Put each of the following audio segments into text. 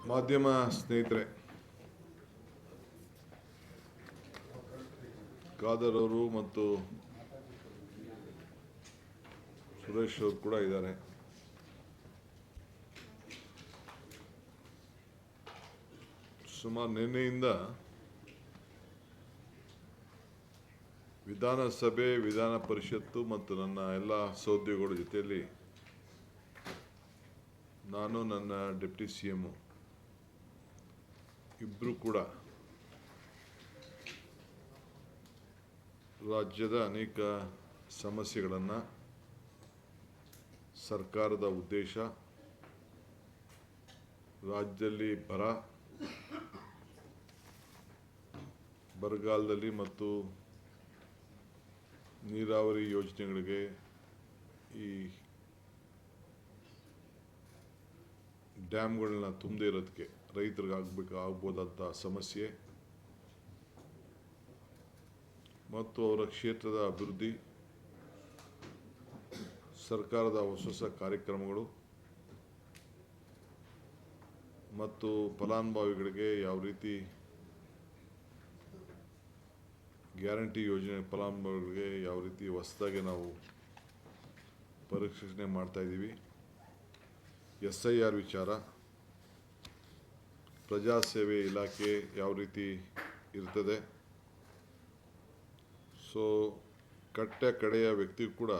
ಮಾಧ್ಯಮ ಸ್ನೇಹಿತರೆ, ಖಾದರ್ ಅವರು ಮತ್ತು ಸುರೇಶ್ ಅವರು ಕೂಡ ಇದ್ದಾರೆ. ಸುಮಾರು ನಿನ್ನೆಯಿಂದ ವಿಧಾನಸಭೆ, ವಿಧಾನ ಪರಿಷತ್ತು ಮತ್ತು ನನ್ನ ಎಲ್ಲ ಸಹೋದ್ಯೋಗಿಗಳ ಜೊತೆಯಲ್ಲಿ ನಾನು, ನನ್ನ ಡೆಪ್ಟಿ CM ಇಬ್ಬರು ಕೂಡ ರಾಜ್ಯದ ಅನೇಕ ಸಮಸ್ಯೆಗಳನ್ನು, ಸರ್ಕಾರದ ಉದ್ದೇಶ, ರಾಜ್ಯದಲ್ಲಿ ಬರಗಾಲದಲ್ಲಿ ಮತ್ತು ನೀರಾವರಿ ಯೋಜನೆಗಳಿಗೆ ಈ ಡ್ಯಾಮ್ಗಳನ್ನ ತುಂಬದೇ ಇರೋದಕ್ಕೆ ರೈತರಿಗೆ ಆಗ್ಬೋದಂಥ ಸಮಸ್ಯೆ ಮತ್ತು ಅವರ ಕ್ಷೇತ್ರದ ಅಭಿವೃದ್ಧಿ, ಸರ್ಕಾರದ ಹೊಸ ಕಾರ್ಯಕ್ರಮಗಳು ಮತ್ತು ಫಲಾನುಭವಿಗಳಿಗೆ ಯಾವ ರೀತಿ ಗ್ಯಾರಂಟಿ ಯೋಜನೆ ಫಲಾನುಭವಿಗಳಿಗೆ ಯಾವ ರೀತಿ ಹೊಸದಾಗಿ ನಾವು ಪರಿಷ್ಕರಣೆ ಮಾಡ್ತಾಯಿದ್ದೀವಿ, SIR ವಿಚಾರ, ಪ್ರಜಾಸೇವೆ ಇಲಾಖೆ ಯಾವ ರೀತಿ ಇರ್ತದೆ, ಸೊ ಕಡೆಯ ವ್ಯಕ್ತಿ ಕೂಡ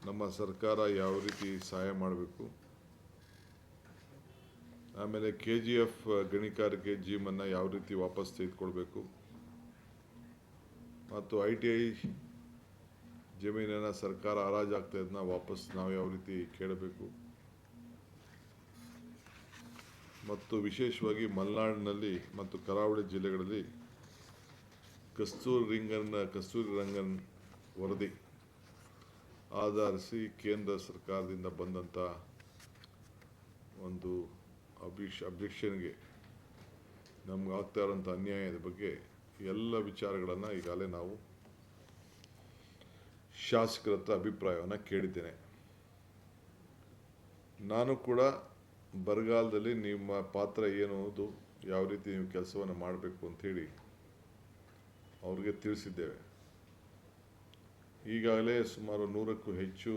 ನಮ್ಮ ಸರ್ಕಾರ ಯಾವ ರೀತಿ ಸಹಾಯ ಮಾಡಬೇಕು, ಆಮೇಲೆ KGF ಗಣಿಗಾರಿಕೆ ಜೀಮನ್ನು ಯಾವ ರೀತಿ ವಾಪಸ್ ತೆಗೆದುಕೊಳ್ಬೇಕು ಮತ್ತು ITI ಜಮೀನನ್ನು ಸರ್ಕಾರ ಹರಾಜಾಗ್ತಾ ಇದನ್ನ ವಾಪಸ್ ನಾವು ಯಾವ ರೀತಿ ಕೇಳಬೇಕು ಮತ್ತು ವಿಶೇಷವಾಗಿ ಮಲೆನಾಡಿನಲ್ಲಿ ಮತ್ತು ಕರಾವಳಿ ಜಿಲ್ಲೆಗಳಲ್ಲಿ ಕಸ್ತೂರಿ ರಂಗನ್ ವರದಿ ಆಧರಿಸಿ ಕೇಂದ್ರ ಸರ್ಕಾರದಿಂದ ಬಂದಂಥ ಒಂದು ಅಬ್ಜೆಕ್ಷನ್ಗೆ ನಮ್ಗೆ ಆಗ್ತಾ ಇರೋಂಥ ಅನ್ಯಾಯದ ಬಗ್ಗೆ ಎಲ್ಲ ವಿಚಾರಗಳನ್ನು ಈಗಾಗಲೇ ನಾವು ಶಾಸಕರ ಹತ್ರ ಅಭಿಪ್ರಾಯವನ್ನು ಕೇಳಿದ್ದೇನೆ. ನಾನು ಕೂಡ ಬರಗಾಲದಲ್ಲಿ ನಿಮ್ಮ ಪಾತ್ರ ಏನು, ಯಾವ ರೀತಿ ನೀವು ಕೆಲಸವನ್ನು ಮಾಡಬೇಕು ಅಂಥೇಳಿ ಅವ್ರಿಗೆ ತಿಳಿಸಿದ್ದೇವೆ. ಈಗಾಗಲೇ ಸುಮಾರು 100ಕ್ಕೂ ಹೆಚ್ಚು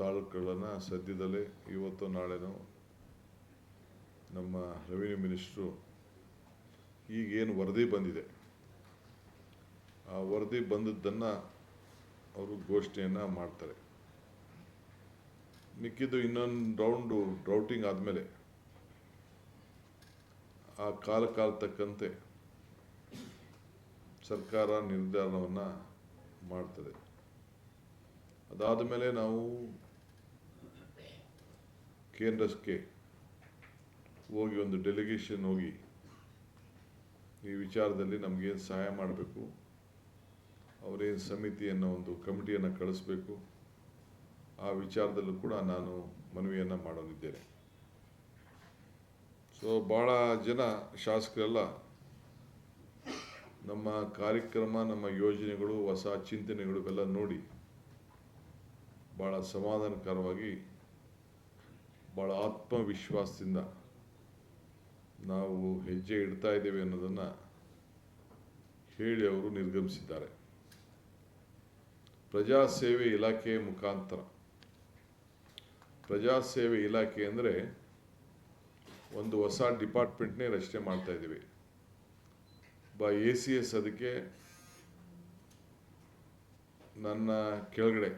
ತಾಲೂಕುಗಳನ್ನು ಸದ್ಯದಲ್ಲೇ ಇವತ್ತು ನಾಳೆನೋ ನಮ್ಮ ರೆವಿನ್ಯೂ ಮಿನಿಸ್ಟ್ರು ಈಗೇನು ವರದಿ ಬಂದಿದೆ ಆ ವರದಿ ಬಂದದ್ದನ್ನು ಅವರು ಘೋಷಣೆಯನ್ನು ಮಾಡ್ತಾರೆ. ಮಿಕ್ಕಿದ್ದು ಇನ್ನೊಂದು ರೌಂಡು ಡ್ರೌಟಿಂಗ್ ಆದಮೇಲೆ ಆ ಕಾಲ ತಕ್ಕಂತೆ ಸರ್ಕಾರ ನಿರ್ಧಾರವನ್ನು ಮಾಡ್ತದೆ. ಅದಾದ ಮೇಲೆ ನಾವು ಕೇಂದ್ರಕ್ಕೆ ಹೋಗಿ ಒಂದು ಡೆಲಿಗೇಷನ್ ಹೋಗಿ ಈ ವಿಚಾರದಲ್ಲಿ ನಮಗೇನು ಸಹಾಯ ಮಾಡಬೇಕು, ಅವರೇನು ಸಮಿತಿಯನ್ನು ಒಂದು ಕಮಿಟಿಯನ್ನು ಕಳಿಸ್ಬೇಕು, ಆ ವಿಚಾರದಲ್ಲೂ ಕೂಡ ನಾನು ಮನವಿಯನ್ನು ಮಾಡಲಿದ್ದೇನೆ. ಸೊ ಭಾಳ ಜನ ಶಾಸಕರೆಲ್ಲ ನಮ್ಮ ಕಾರ್ಯಕ್ರಮ, ನಮ್ಮ ಯೋಜನೆಗಳು, ಹೊಸ ಚಿಂತನೆಗಳು ಇವೆಲ್ಲ ನೋಡಿ ಭಾಳ ಸಮಾಧಾನಕರವಾಗಿ, ಭಾಳ ಆತ್ಮವಿಶ್ವಾಸದಿಂದ ನಾವು ಹೆಜ್ಜೆ ಇಡ್ತಾ ಇದ್ದೇವೆ ಅನ್ನೋದನ್ನು ಹೇಳಿ ಅವರು ನಿರ್ಗಮಿಸಿದ್ದಾರೆ. ಪ್ರಜಾಸೇವೆ ಇಲಾಖೆ ಮುಖಾಂತರ, ಪ್ರಜಾಸೇವೆ ಇಲಾಖೆ ಅಂದರೆ ಒಂದು ಹೊಸ ಡಿಪಾರ್ಟ್ಮೆಂಟ್ನೇ ರಚನೆ ಮಾಡ್ತಾ ಇದ್ದೀವಿ. ACS ಅದಕ್ಕೆ ನನ್ನ ಕೆಳಗಡೆ,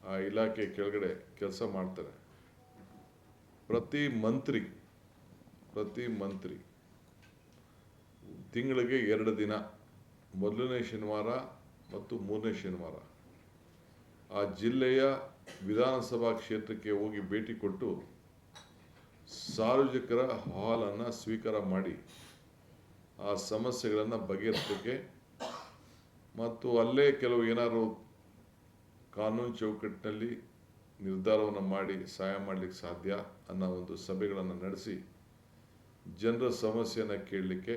ಆ ಇಲಾಖೆ ಕೆಳಗಡೆ ಕೆಲಸ ಮಾಡ್ತಾರೆ. ಪ್ರತಿ ಮಂತ್ರಿ ತಿಂಗಳಿಗೆ 2 ದಿನ, ಮೊದಲನೇ ಶನಿವಾರ ಮತ್ತು 3ನೇ ಶನಿವಾರ ಆ ಜಿಲ್ಲೆಯ ವಿಧಾನಸಭಾ ಕ್ಷೇತ್ರಕ್ಕೆ ಹೋಗಿ ಭೇಟಿ ಕೊಟ್ಟು ಸಾರ್ವಜನಿಕರ ಅಹವಾಲನ್ನು ಸ್ವೀಕಾರ ಮಾಡಿ ಆ ಸಮಸ್ಯೆಗಳನ್ನು ಬಗೆಹರಿಸಲಿಕ್ಕೆ ಮತ್ತು ಅಲ್ಲೇ ಕೆಲವು ಏನಾದರೂ ಕಾನೂನು ಚೌಕಟ್ಟಿನಲ್ಲಿ ನಿರ್ಧಾರವನ್ನು ಮಾಡಿ ಸಹಾಯ ಮಾಡಲಿಕ್ಕೆ ಸಾಧ್ಯ ಅನ್ನೋ ಒಂದು ಸಭೆಗಳನ್ನು ನಡೆಸಿ ಜನರ ಸಮಸ್ಯೆಯನ್ನು ಕೇಳಲಿಕ್ಕೆ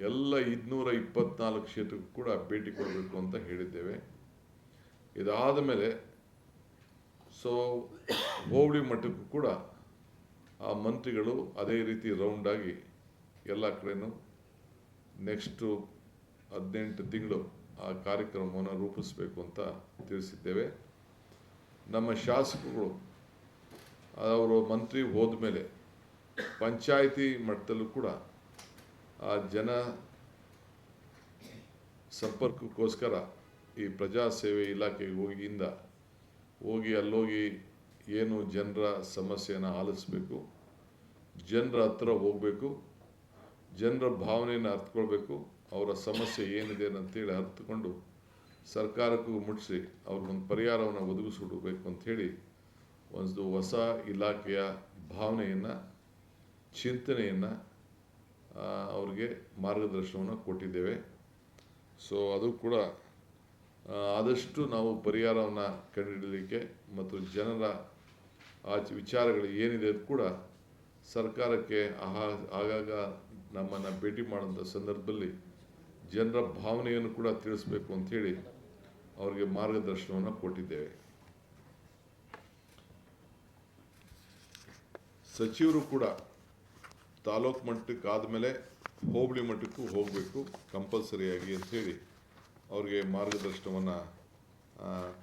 ಎಲ್ಲ 224 ಕ್ಷೇತ್ರಕ್ಕೂ ಕೂಡ ಭೇಟಿ ಕೊಡಬೇಕು ಅಂತ ಹೇಳಿದ್ದೇವೆ. ಇದಾದ ಮೇಲೆ ಸೊ ಹೋಬಳಿ ಮಟ್ಟಕ್ಕೂ ಕೂಡ ಆ ಮಂತ್ರಿಗಳು ಅದೇ ರೀತಿ ರೌಂಡಾಗಿ ಎಲ್ಲ ಕಡೆನೂ ನೆಕ್ಸ್ಟು 18 ತಿಂಗಳು ಆ ಕಾರ್ಯಕ್ರಮವನ್ನು ರೂಪಿಸಬೇಕು ಅಂತ ತಿಳಿಸಿದ್ದೇವೆ. ನಮ್ಮ ಶಾಸಕರು ಅವರು ಮಂತ್ರಿ ಹೋದ ಮೇಲೆ ಪಂಚಾಯಿತಿ ಮಟ್ಟದಲ್ಲೂ ಕೂಡ ಆ ಜನ ಸಂಪರ್ಕಕ್ಕೋಸ್ಕರ ಈ ಪ್ರಜಾ ಸೇವೆ ಇಲಾಖೆಗೆ ಹೋಗಿ ಅಲ್ಲೋಗಿ ಏನು ಜನರ ಸಮಸ್ಯೆಯನ್ನು ಆಲಿಸಬೇಕು, ಜನರ ಹತ್ರ ಹೋಗಬೇಕು, ಜನರ ಭಾವನೆಯನ್ನು ಅರ್ಥಕೊಳ್ಬೇಕು, ಅವರ ಸಮಸ್ಯೆ ಏನಿದೆ ಅಂತೇಳಿ ಅರ್ಥಕೊಂಡು ಸರ್ಕಾರಕ್ಕೂ ಮುಟ್ಟಿಸಿ ಅವ್ರಿಗೊಂದು ಪರಿಹಾರವನ್ನು ಒದಗಿಸಿಕೊಡಬೇಕು ಅಂಥೇಳಿ ಒಂದು ಹೊಸ ಇಲಾಖೆಯ ಭಾವನೆಯನ್ನು, ಚಿಂತನೆಯನ್ನು ಅವ್ರಿಗೆ ಮಾರ್ಗದರ್ಶನವನ್ನು ಕೊಟ್ಟಿದ್ದೇವೆ. ಸೊ ಅದು ಕೂಡ ಆದಷ್ಟು ನಾವು ಪರಿಹಾರವನ್ನು ಕಂಡುಹಿಡಲಿಕ್ಕೆ ಮತ್ತು ಜನರ ಆ ವಿಚಾರಗಳು ಏನಿದೆ ಅದು ಕೂಡ ಸರ್ಕಾರಕ್ಕೆ ಆಗಾಗ ನಮ್ಮನ್ನು ಭೇಟಿ ಮಾಡೋಂಥ ಸಂದರ್ಭದಲ್ಲಿ ಜನರ ಭಾವನೆಯನ್ನು ಕೂಡ ತಿಳಿಸ್ಬೇಕು ಅಂಥೇಳಿ ಅವ್ರಿಗೆ ಮಾರ್ಗದರ್ಶನವನ್ನು ಕೊಟ್ಟಿದ್ದೇವೆ. ಸಚಿವರು ಕೂಡ ತಾಲೂಕು ಮಟ್ಟಕ್ಕೆ ಆದಮೇಲೆ ಹೋಬಳಿ ಮಟ್ಟಕ್ಕೂ ಹೋಗಬೇಕು ಕಂಪಲ್ಸರಿಯಾಗಿ ಅಂಥೇಳಿ ಅವ್ರಿಗೆ ಮಾರ್ಗದರ್ಶನವನ್ನು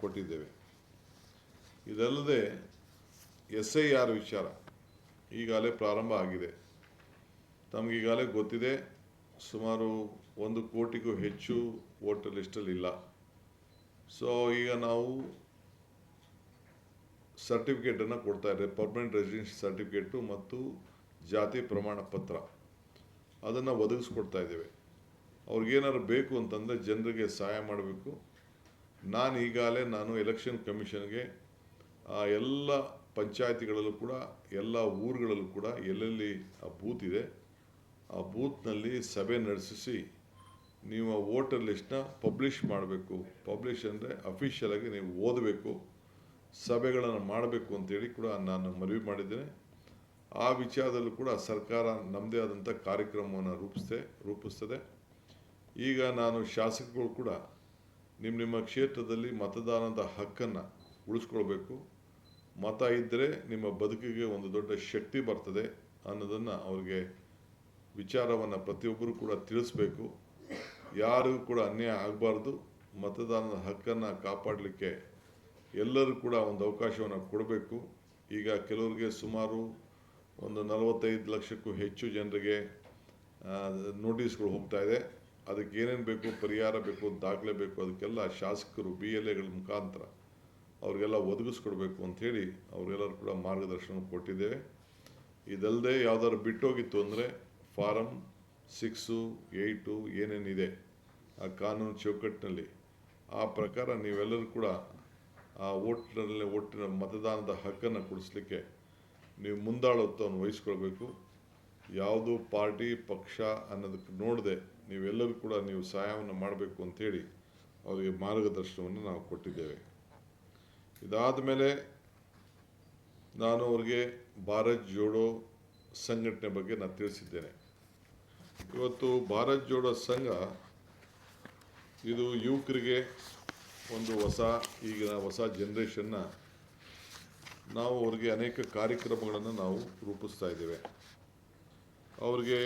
ಕೊಟ್ಟಿದ್ದೇವೆ. ಇದಲ್ಲದೆ SIR ವಿಚಾರ ಈಗಾಗಲೇ ಪ್ರಾರಂಭ ಆಗಿದೆ. ತಮಗೀಗಾಗಲೇ ಗೊತ್ತಿದೆ, ಸುಮಾರು 1 ಕೋಟಿಗೂ ಹೆಚ್ಚು ವೋಟರ್ ಲಿಸ್ಟಲ್ಲಿ ಇಲ್ಲ. ಸೊ ಈಗ ನಾವು ಸರ್ಟಿಫಿಕೇಟನ್ನು ಕೊಡ್ತಾ ಇದ್ದೇವೆ, ಪರ್ಮನೆಂಟ್ ರೆಸಿಡೆನ್ಸ್ ಸರ್ಟಿಫಿಕೇಟು ಮತ್ತು ಜಾತಿ ಪ್ರಮಾಣ ಪತ್ರ ಅದನ್ನು ಒದಗಿಸ್ಕೊಡ್ತಾ ಇದ್ದೇವೆ. ಅವ್ರಿಗೇನಾದ್ರು ಬೇಕು ಅಂತಂದರೆ ಜನರಿಗೆ ಸಹಾಯ ಮಾಡಬೇಕು. ನಾನು ಎಲೆಕ್ಷನ್ ಕಮಿಷನ್ಗೆ ಎಲ್ಲ ಪಂಚಾಯತಿಗಳಲ್ಲೂ ಕೂಡ ಎಲ್ಲ ಊರುಗಳಲ್ಲೂ ಕೂಡ ಎಲ್ಲೆಲ್ಲಿ ಆ ಬೂತ್ ಇದೆ ಆ ಬೂತ್ನಲ್ಲಿ ಸಭೆ ನಡೆಸಿ ನೀವು ಆ ವೋಟರ್ ಲಿಸ್ಟ್ನ ಪಬ್ಲಿಷ್ ಮಾಡಬೇಕು. ಪಬ್ಲಿಷ್ ಅಂದರೆ ಅಫಿಷಿಯಲಾಗಿ ನೀವು ಓದಬೇಕು, ಸಭೆಗಳನ್ನು ಮಾಡಬೇಕು ಅಂತೇಳಿ ಕೂಡ ನಾನು ಮನವಿ ಮಾಡಿದ್ದೇನೆ. ಆ ವಿಚಾರದಲ್ಲೂ ಕೂಡ ಸರ್ಕಾರ ನಮ್ಮದೇ ಆದಂಥ ಕಾರ್ಯಕ್ರಮವನ್ನು ರೂಪಿಸ್ತದೆ. ಈಗ ನಾನು ಶಾಸಕರು ಕೂಡ ನಿಮ್ಮ ಕ್ಷೇತ್ರದಲ್ಲಿ ಮತದಾನದ ಹಕ್ಕನ್ನು ಉಳಿಸ್ಕೊಳ್ಬೇಕು, ಮತ ಇದ್ದರೆ ನಿಮ್ಮ ಬದುಕಿಗೆ ಒಂದು ದೊಡ್ಡ ಶಕ್ತಿ ಬರ್ತದೆ ಅನ್ನೋದನ್ನು ಅವ್ರಿಗೆ ವಿಚಾರವನ್ನು ಪ್ರತಿಯೊಬ್ಬರು ಕೂಡ ತಿಳಿಸ್ಬೇಕು. ಯಾರಿಗೂ ಕೂಡ ಅನ್ಯಾಯ ಆಗಬಾರ್ದು. ಮತದಾನದ ಹಕ್ಕನ್ನು ಕಾಪಾಡಲಿಕ್ಕೆ ಎಲ್ಲರೂ ಕೂಡ ಒಂದು ಅವಕಾಶವನ್ನು ಕೊಡಬೇಕು. ಈಗ ಕೆಲವರಿಗೆ ಸುಮಾರು ಒಂದು 45 ಲಕ್ಷಕ್ಕೂ ಹೆಚ್ಚು ಜನರಿಗೆ ನೋಟಿಸ್ಗಳು ಹೋಗ್ತಾ ಇದೆ. ಅದಕ್ಕೆ ಏನೇನು ಬೇಕು, ಪರಿಹಾರ ಬೇಕು, ದಾಖಲೆ ಬೇಕು, ಅದಕ್ಕೆಲ್ಲ ಶಾಸಕರು BLAಗಳ ಮುಖಾಂತರ ಅವ್ರಿಗೆಲ್ಲ ಒದಗಿಸ್ಕೊಡ್ಬೇಕು ಅಂಥೇಳಿ ಅವರೆಲ್ಲರೂ ಕೂಡ ಮಾರ್ಗದರ್ಶನ ಕೊಟ್ಟಿದ್ದೇವೆ. ಇದಲ್ಲದೆ ಯಾವ್ದಾದ್ರು ಬಿಟ್ಟೋಗಿತ್ತು ಅಂದರೆ ಫಾರಮ್ 6, 8 ಏನೇನಿದೆ ಆ ಕಾನೂನು ಚೌಕಟ್ಟಿನಲ್ಲಿ ಆ ಪ್ರಕಾರ ನೀವೆಲ್ಲರೂ ಕೂಡ ಆ ಓಟಿನ ಮತದಾನದ ಹಕ್ಕನ್ನು ಕೊಡಿಸ್ಲಿಕ್ಕೆ ನೀವು ಮುಂದಾಳತ್ವವನ್ನು ವಹಿಸ್ಕೊಳ್ಬೇಕು. ಯಾವುದು ಪಾರ್ಟಿ ಪಕ್ಷ ಅನ್ನೋದಕ್ಕೆ ನೋಡದೆ ನೀವೆಲ್ಲರೂ ಕೂಡ ನೀವು ಸಹಾಯವನ್ನು ಮಾಡಬೇಕು ಅಂಥೇಳಿ ಅವರಿಗೆ ಮಾರ್ಗದರ್ಶನವನ್ನು ನಾವು ಕೊಟ್ಟಿದ್ದೇವೆ. ಇದಾದ ಮೇಲೆ ನಾನು ಅವ್ರಿಗೆ ಭಾರತ್ ಜೋಡೋ ಸಂಘಟನೆ ಬಗ್ಗೆ ನಾನು ತಿಳಿಸಿದ್ದೇನೆ. ಇವತ್ತು ಭಾರತ್ ಜೋಡೋ ಸಂಘ ಇದು ಯುವಕರಿಗೆ ಒಂದು ಈಗಿನ ಹೊಸ ಜನ್ರೇಷನ್ನ ನಾವು ಅವ್ರಿಗೆ ಅನೇಕ ಕಾರ್ಯಕ್ರಮಗಳನ್ನು ನಾವು ರೂಪಿಸ್ತಾ ಇದ್ದೇವೆ. ಅವ್ರಿಗೆ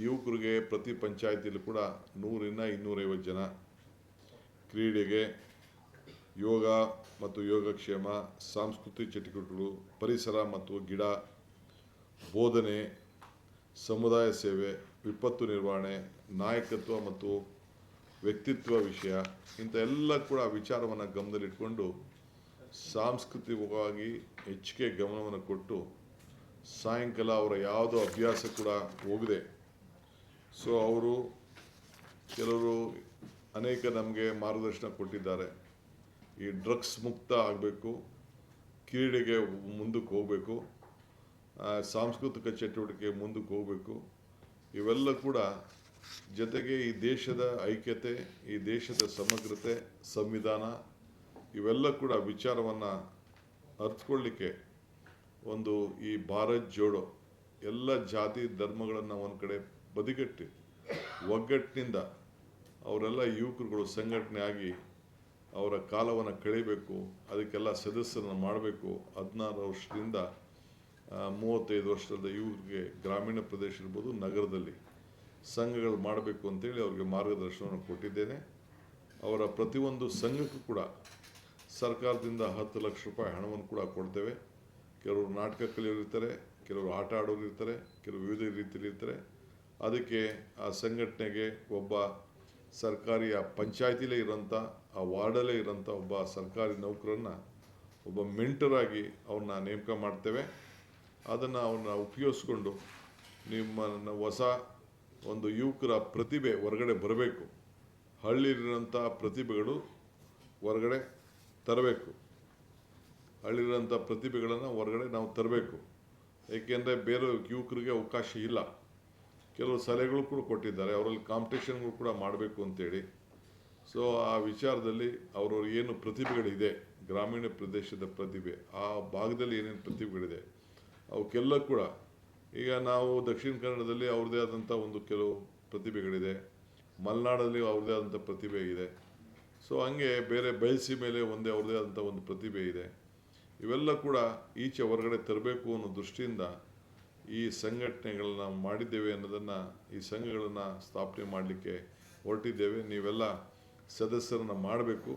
ಯುವಕರಿಗೆ ಪ್ರತಿ ಪಂಚಾಯತಿಯಲ್ಲೂ ಕೂಡ 100ರಿಂದ 250 ಜನ ಕ್ರೀಡೆಗೆ, ಯೋಗ ಮತ್ತು ಯೋಗಕ್ಷೇಮ, ಸಾಂಸ್ಕೃತಿಕ ಚಟುವಟಿಕೆಗಳು, ಪರಿಸರ ಮತ್ತು ಗಿಡ, ಬೋಧನೆ, ಸಮುದಾಯ ಸೇವೆ, ವಿಪತ್ತು ನಿರ್ವಹಣೆ, ನಾಯಕತ್ವ ಮತ್ತು ವ್ಯಕ್ತಿತ್ವ ವಿಷಯ ಇಂಥ ಎಲ್ಲ ಕೂಡ ವಿಚಾರವನ್ನು ಗಮನದಲ್ಲಿಟ್ಕೊಂಡು ಸಾಂಸ್ಕೃತಿಕವಾಗಿ ಹೆಚ್ಚಿಗೆ ಗಮನವನ್ನು ಕೊಟ್ಟು ಸಾಯಂಕಾಲ ಅವರ ಯಾವುದೋ ಅಭ್ಯಾಸ ಕೂಡ ಹೋಗದೆ, ಸೊ ಅವರು ಕೆಲವರು ಅನೇಕ ನಮಗೆ ಮಾರ್ಗದರ್ಶನ ಕೊಟ್ಟಿದ್ದಾರೆ. ಈ ಡ್ರಗ್ಸ್ ಮುಕ್ತ ಆಗಬೇಕು, ಕ್ರೀಡೆಗೆ ಮುಂದಕ್ಕೆ ಹೋಗಬೇಕು, ಸಾಂಸ್ಕೃತಿಕ ಚಟುವಟಿಕೆ ಮುಂದಕ್ಕೆ ಹೋಗಬೇಕು. ಇವೆಲ್ಲ ಕೂಡ ಜೊತೆಗೆ ಈ ದೇಶದ ಐಕ್ಯತೆ, ಈ ದೇಶದ ಸಮಗ್ರತೆ, ಸಂವಿಧಾನ ಇವೆಲ್ಲ ಕೂಡ ವಿಚಾರವನ್ನು ಅರ್ಥಕೊಳ್ಳಿಕ್ಕೆ ಒಂದು ಈ ಭಾರತ್ ಜೋಡೋ ಎಲ್ಲ ಜಾತಿ ಧರ್ಮಗಳನ್ನು ಒಂದು ಕಡೆ ಬದಿಗಟ್ಟಿ ಒಗ್ಗಟ್ಟಿನಿಂದ ಅವರೆಲ್ಲ ಯುವಕರುಗಳು ಸಂಘಟನೆ ಆಗಿ ಅವರ ಕಾಲವನ್ನು ಕಳಿಬೇಕು, ಅದಕ್ಕೆಲ್ಲ ಸದಸ್ಯರನ್ನು ಮಾಡಬೇಕು. 16 ವರ್ಷದಿಂದ 35 ವರ್ಷದ ಯುವಕರಿಗೆ ಗ್ರಾಮೀಣ ಪ್ರದೇಶ ಇರ್ಬೋದು, ನಗರದಲ್ಲಿ ಸಂಘಗಳು ಮಾಡಬೇಕು ಅಂತೇಳಿ ಅವ್ರಿಗೆ ಮಾರ್ಗದರ್ಶನವನ್ನು ಕೊಟ್ಟಿದ್ದೇನೆ. ಅವರ ಪ್ರತಿಯೊಂದು ಸಂಘಕ್ಕೂ ಕೂಡ ಸರ್ಕಾರದಿಂದ 10 ಲಕ್ಷ ರೂಪಾಯಿ ಹಣವನ್ನು ಕೂಡ ಕೊಡ್ತೇವೆ. ಕೆಲವರು ನಾಟಕ ಕಲಿಯೋರು ಇರ್ತಾರೆ, ಕೆಲವರು ಆಟ ಆಡೋರು ಇರ್ತಾರೆ, ಕೆಲವು ವಿವಿಧ ರೀತಿಯಲ್ಲಿ ಇರ್ತಾರೆ. ಅದಕ್ಕೆ ಆ ಸಂಘಟನೆಗೆ ಒಬ್ಬ ಸರ್ಕಾರಿ ಆ ಪಂಚಾಯತಿಲೇ ಇರೋಂಥ, ಆ ವಾರ್ಡಲ್ಲೇ ಇರೋಂಥ ಒಬ್ಬ ಸರ್ಕಾರಿ ನೌಕರನ್ನು ಒಬ್ಬ ಮೆಂಟರಾಗಿ ಅವ್ರನ್ನ ನೇಮಕ ಮಾಡ್ತೇವೆ. ಅದನ್ನು ಅವ್ರನ್ನ ಉಪಯೋಗಿಸ್ಕೊಂಡು ನಿಮ್ಮ ಹೊಸ ಒಂದು ಯುವಕರ ಪ್ರತಿಭೆ ಹೊರಗಡೆ ಬರಬೇಕು. ಹಳ್ಳಿಲಿರೋಂಥ ಪ್ರತಿಭೆಗಳು ಹೊರಗಡೆ ತರಬೇಕು. ಹಳ್ಳಿರೋಂಥ ಪ್ರತಿಭೆಗಳನ್ನು ಹೊರಗಡೆ ನಾವು ತರಬೇಕು. ಏಕೆಂದರೆ ಬೇರೆ ಯುವಕರಿಗೆ ಅವಕಾಶ ಇಲ್ಲ. ಕೆಲವು ಸಲಹೆಗಳು ಕೂಡ ಕೊಟ್ಟಿದ್ದಾರೆ, ಅವರಲ್ಲಿ ಕಾಂಪಿಟೇಷನ್ಗಳು ಕೂಡ ಮಾಡಬೇಕು ಅಂತೇಳಿ. ಸೊ ಆ ವಿಚಾರದಲ್ಲಿ ಅವ್ರವ್ರು ಏನು ಪ್ರತಿಭೆಗಳಿದೆ, ಗ್ರಾಮೀಣ ಪ್ರದೇಶದ ಪ್ರತಿಭೆ, ಆ ಭಾಗದಲ್ಲಿ ಏನೇನು ಪ್ರತಿಭೆಗಳಿದೆ ಅವಕ್ಕೆಲ್ಲ ಕೂಡ, ಈಗ ನಾವು ದಕ್ಷಿಣ ಕನ್ನಡದಲ್ಲಿ ಅವ್ರದ್ದೇ ಆದಂಥ ಒಂದು ಕೆಲವು ಪ್ರತಿಭೆಗಳಿದೆ, ಮಲೆನಾಡಲ್ಲಿ ಅವ್ರದ್ದೇ ಆದಂಥ ಪ್ರತಿಭೆ ಇದೆ. ಸೊ ಹಂಗೆ ಬೇರೆ ಬಯಸಿ ಮೇಲೆ ಒಂದೇ ಅವ್ರದ್ದೇ ಆದಂಥ ಒಂದು ಪ್ರತಿಭೆ ಇದೆ. ಇವೆಲ್ಲ ಕೂಡ ಈಚೆ ಹೊರಗಡೆ ತರಬೇಕು ಅನ್ನೋ ದೃಷ್ಟಿಯಿಂದ ಈ ಸಂಘಟನೆಗಳನ್ನ ಮಾಡಿದ್ದೇವೆ ಅನ್ನೋದನ್ನು, ಈ ಸಂಘಗಳನ್ನು ಸ್ಥಾಪನೆ ಮಾಡಲಿಕ್ಕೆ ಹೊರಟಿದ್ದೇವೆ. ನೀವೆಲ್ಲ ಸದಸ್ಯರನ್ನು ಮಾಡಬೇಕು.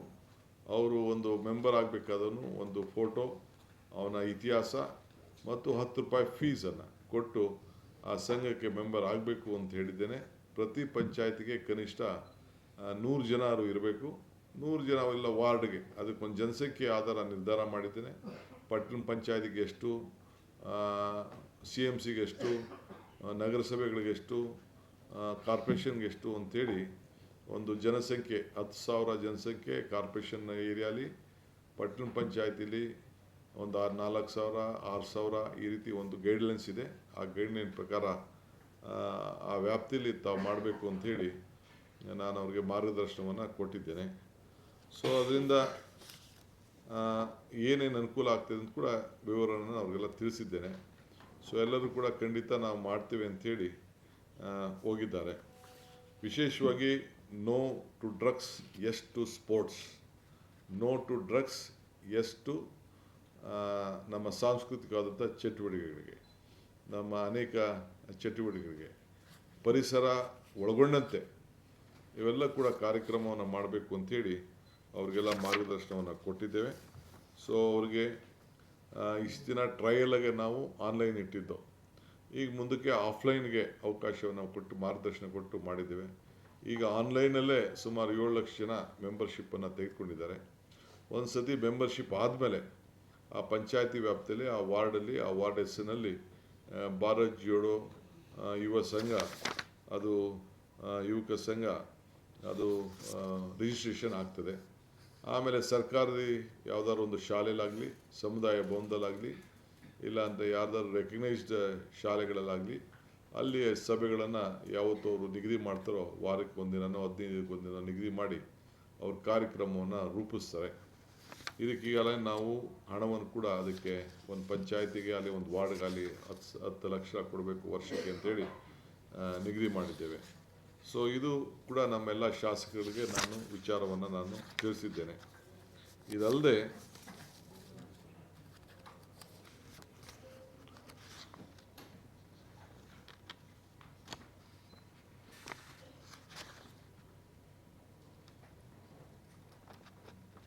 ಅವರು ಒಂದು ಮೆಂಬರ್ ಆಗಬೇಕಾದವನು ಒಂದು ಫೋಟೋ, ಅವನ ಇತಿಹಾಸ ಮತ್ತು 10 ರೂಪಾಯಿ ಫೀಸನ್ನು ಕೊಟ್ಟು ಆ ಸಂಘಕ್ಕೆ ಮೆಂಬರ್ ಆಗಬೇಕು ಅಂತ ಹೇಳಿದ್ದೇನೆ. ಪ್ರತಿ ಪಂಚಾಯತಿಗೆ ಕನಿಷ್ಠ 100 ಜನರು ಇರಬೇಕು. 100 ಜನ ಎಲ್ಲ ವಾರ್ಡ್ಗೆ, ಅದಕ್ಕೊಂದು ಜನಸಂಖ್ಯೆ ಆಧಾರ ನಿರ್ಧಾರ ಮಾಡಿದ್ದೇನೆ. ಪಟ್ಟಣ ಪಂಚಾಯತಿಗೆ ಎಷ್ಟು, CMCಗೆ ಎಷ್ಟು, ನಗರಸಭೆಗಳಿಗೆ ಎಷ್ಟು, ಕಾರ್ಪೊರೇಷನ್ಗೆ ಎಷ್ಟು ಅಂಥೇಳಿ ಒಂದು ಜನಸಂಖ್ಯೆ 10,000 ಜನಸಂಖ್ಯೆ ಕಾರ್ಪೊರೇಷನ್ ಏರಿಯಾಲಿ, ಪಟ್ಟಣ ಪಂಚಾಯತಿಲಿ ಒಂದು 4,000, 6,000 ಈ ರೀತಿ ಒಂದು ಗೈಡ್ಲೈನ್ಸ್ ಇದೆ. ಆ ಗೈಡ್ಲೈನ್ ಪ್ರಕಾರ ಆ ವ್ಯಾಪ್ತಿಯಲ್ಲಿ ತಾವು ಮಾಡಬೇಕು ಅಂಥೇಳಿ ನಾನು ಅವ್ರಿಗೆ ಮಾರ್ಗದರ್ಶನವನ್ನು ಕೊಟ್ಟಿದ್ದೇನೆ. ಸೊ ಅದರಿಂದ ಏನೇನು ಅನುಕೂಲ ಆಗ್ತದೆ ಅಂತ ಕೂಡ ವಿವರವನ್ನು ಅವ್ರಿಗೆಲ್ಲ ತಿಳಿಸಿದ್ದೇನೆ. ಸೊ ಎಲ್ಲರೂ ಕೂಡ ಖಂಡಿತ ನಾವು ಮಾಡ್ತೇವೆ ಅಂಥೇಳಿ ಹೋಗಿದ್ದಾರೆ. ವಿಶೇಷವಾಗಿ no to drugs, yes to sports. No to drugs, yes to ನಮ್ಮ ಸಾಂಸ್ಕೃತಿಕವಾದಂಥ ಚಟುವಟಿಕೆಗಳಿಗೆ, ನಮ್ಮ ಅನೇಕ ಚಟುವಟಿಕೆಗಳಿಗೆ, ಪರಿಸರ ಒಳಗೊಂಡಂತೆ ಇವೆಲ್ಲ ಕೂಡ ಕಾರ್ಯಕ್ರಮವನ್ನು ಮಾಡಬೇಕು ಅಂಥೇಳಿ ಅವ್ರಿಗೆಲ್ಲ ಮಾರ್ಗದರ್ಶನವನ್ನು ಕೊಟ್ಟಿದ್ದೇವೆ. ಸೊ ಅವ್ರಿಗೆ ಇಷ್ಟು ದಿನ ಟ್ರಯಲ್ಗೆ ನಾವು ಆನ್ಲೈನ್ ಇಟ್ಟಿದ್ದು, ಈಗ ಮುಂದಕ್ಕೆ ಆಫ್ಲೈನ್ಗೆ ಅವಕಾಶವನ್ನು ನಾವು ಕೊಟ್ಟು ಮಾರ್ಗದರ್ಶನ ಕೊಟ್ಟು ಮಾಡಿದ್ದೇವೆ. ಈಗ ಆನ್ಲೈನಲ್ಲೇ ಸುಮಾರು 7 ಲಕ್ಷ ಜನ ಮೆಂಬರ್ಶಿಪ್ಪನ್ನು ತೆಗೆದುಕೊಂಡಿದ್ದಾರೆ. ಒಂದು ಸತಿ ಮೆಂಬರ್ಶಿಪ್ ಆದಮೇಲೆ ಆ ಪಂಚಾಯತಿ ವ್ಯಾಪ್ತಿಯಲ್ಲಿ, ಆ ವಾರ್ಡಲ್ಲಿ, ಆ ವಾರ್ಡ್ ಹೆಸರಿನಲ್ಲಿ ಭಾರತ್ ಜೋಡೋ ಯುವ ಸಂಘ, ಅದು ಯುವಕ ಸಂಘ, ಅದು ರಿಜಿಸ್ಟ್ರೇಷನ್ ಆಗ್ತದೆ. ಆಮೇಲೆ ಸರ್ಕಾರದ ಯಾವುದಾದ್ರು ಒಂದು ಶಾಲೆಲಾಗಲಿ, ಸಮುದಾಯ ಭವನದಲ್ಲಾಗಲಿ, ಇಲ್ಲ ಅಂತ ಯಾರ್ದಾದ್ರು ರೆಕಗ್ನೈಸ್ಡ್ ಶಾಲೆಗಳಲ್ಲಾಗಲಿ, ಅಲ್ಲಿ ಸಭೆಗಳನ್ನು ಯಾವತ್ತೂ ಅವರು ನಿಗದಿ ಮಾಡ್ತಾರೋ, ವಾರಕ್ಕೆ ಒಂದಿನನೋ 15 ದಿನಕ್ಕೆ ಒಂದಿನ ನಿಗದಿ ಮಾಡಿ ಅವ್ರ ಕಾರ್ಯಕ್ರಮವನ್ನು ರೂಪಿಸ್ತಾರೆ. ಇದಕ್ಕೀಗಲೇ ನಾವು ಹಣವನ್ನು ಕೂಡ ಅದಕ್ಕೆ ಒಂದು ಪಂಚಾಯತಿಗೆ ಆಗಲಿ ಒಂದು ವಾರ್ಡ್ಗಾಗಲಿ 10 ಲಕ್ಷ ಕೊಡಬೇಕು ವರ್ಷಕ್ಕೆ ಅಂತೇಳಿ ನಿಗದಿ ಮಾಡಿದ್ದೇವೆ. ಸೊ ಇದು ಕೂಡ ನಮ್ಮೆಲ್ಲ ಶಾಸಕರಿಗೆ ವಿಚಾರವನ್ನು ನಾನು ತಿಳಿಸಿದ್ದೇನೆ. ಇದಲ್ಲದೆ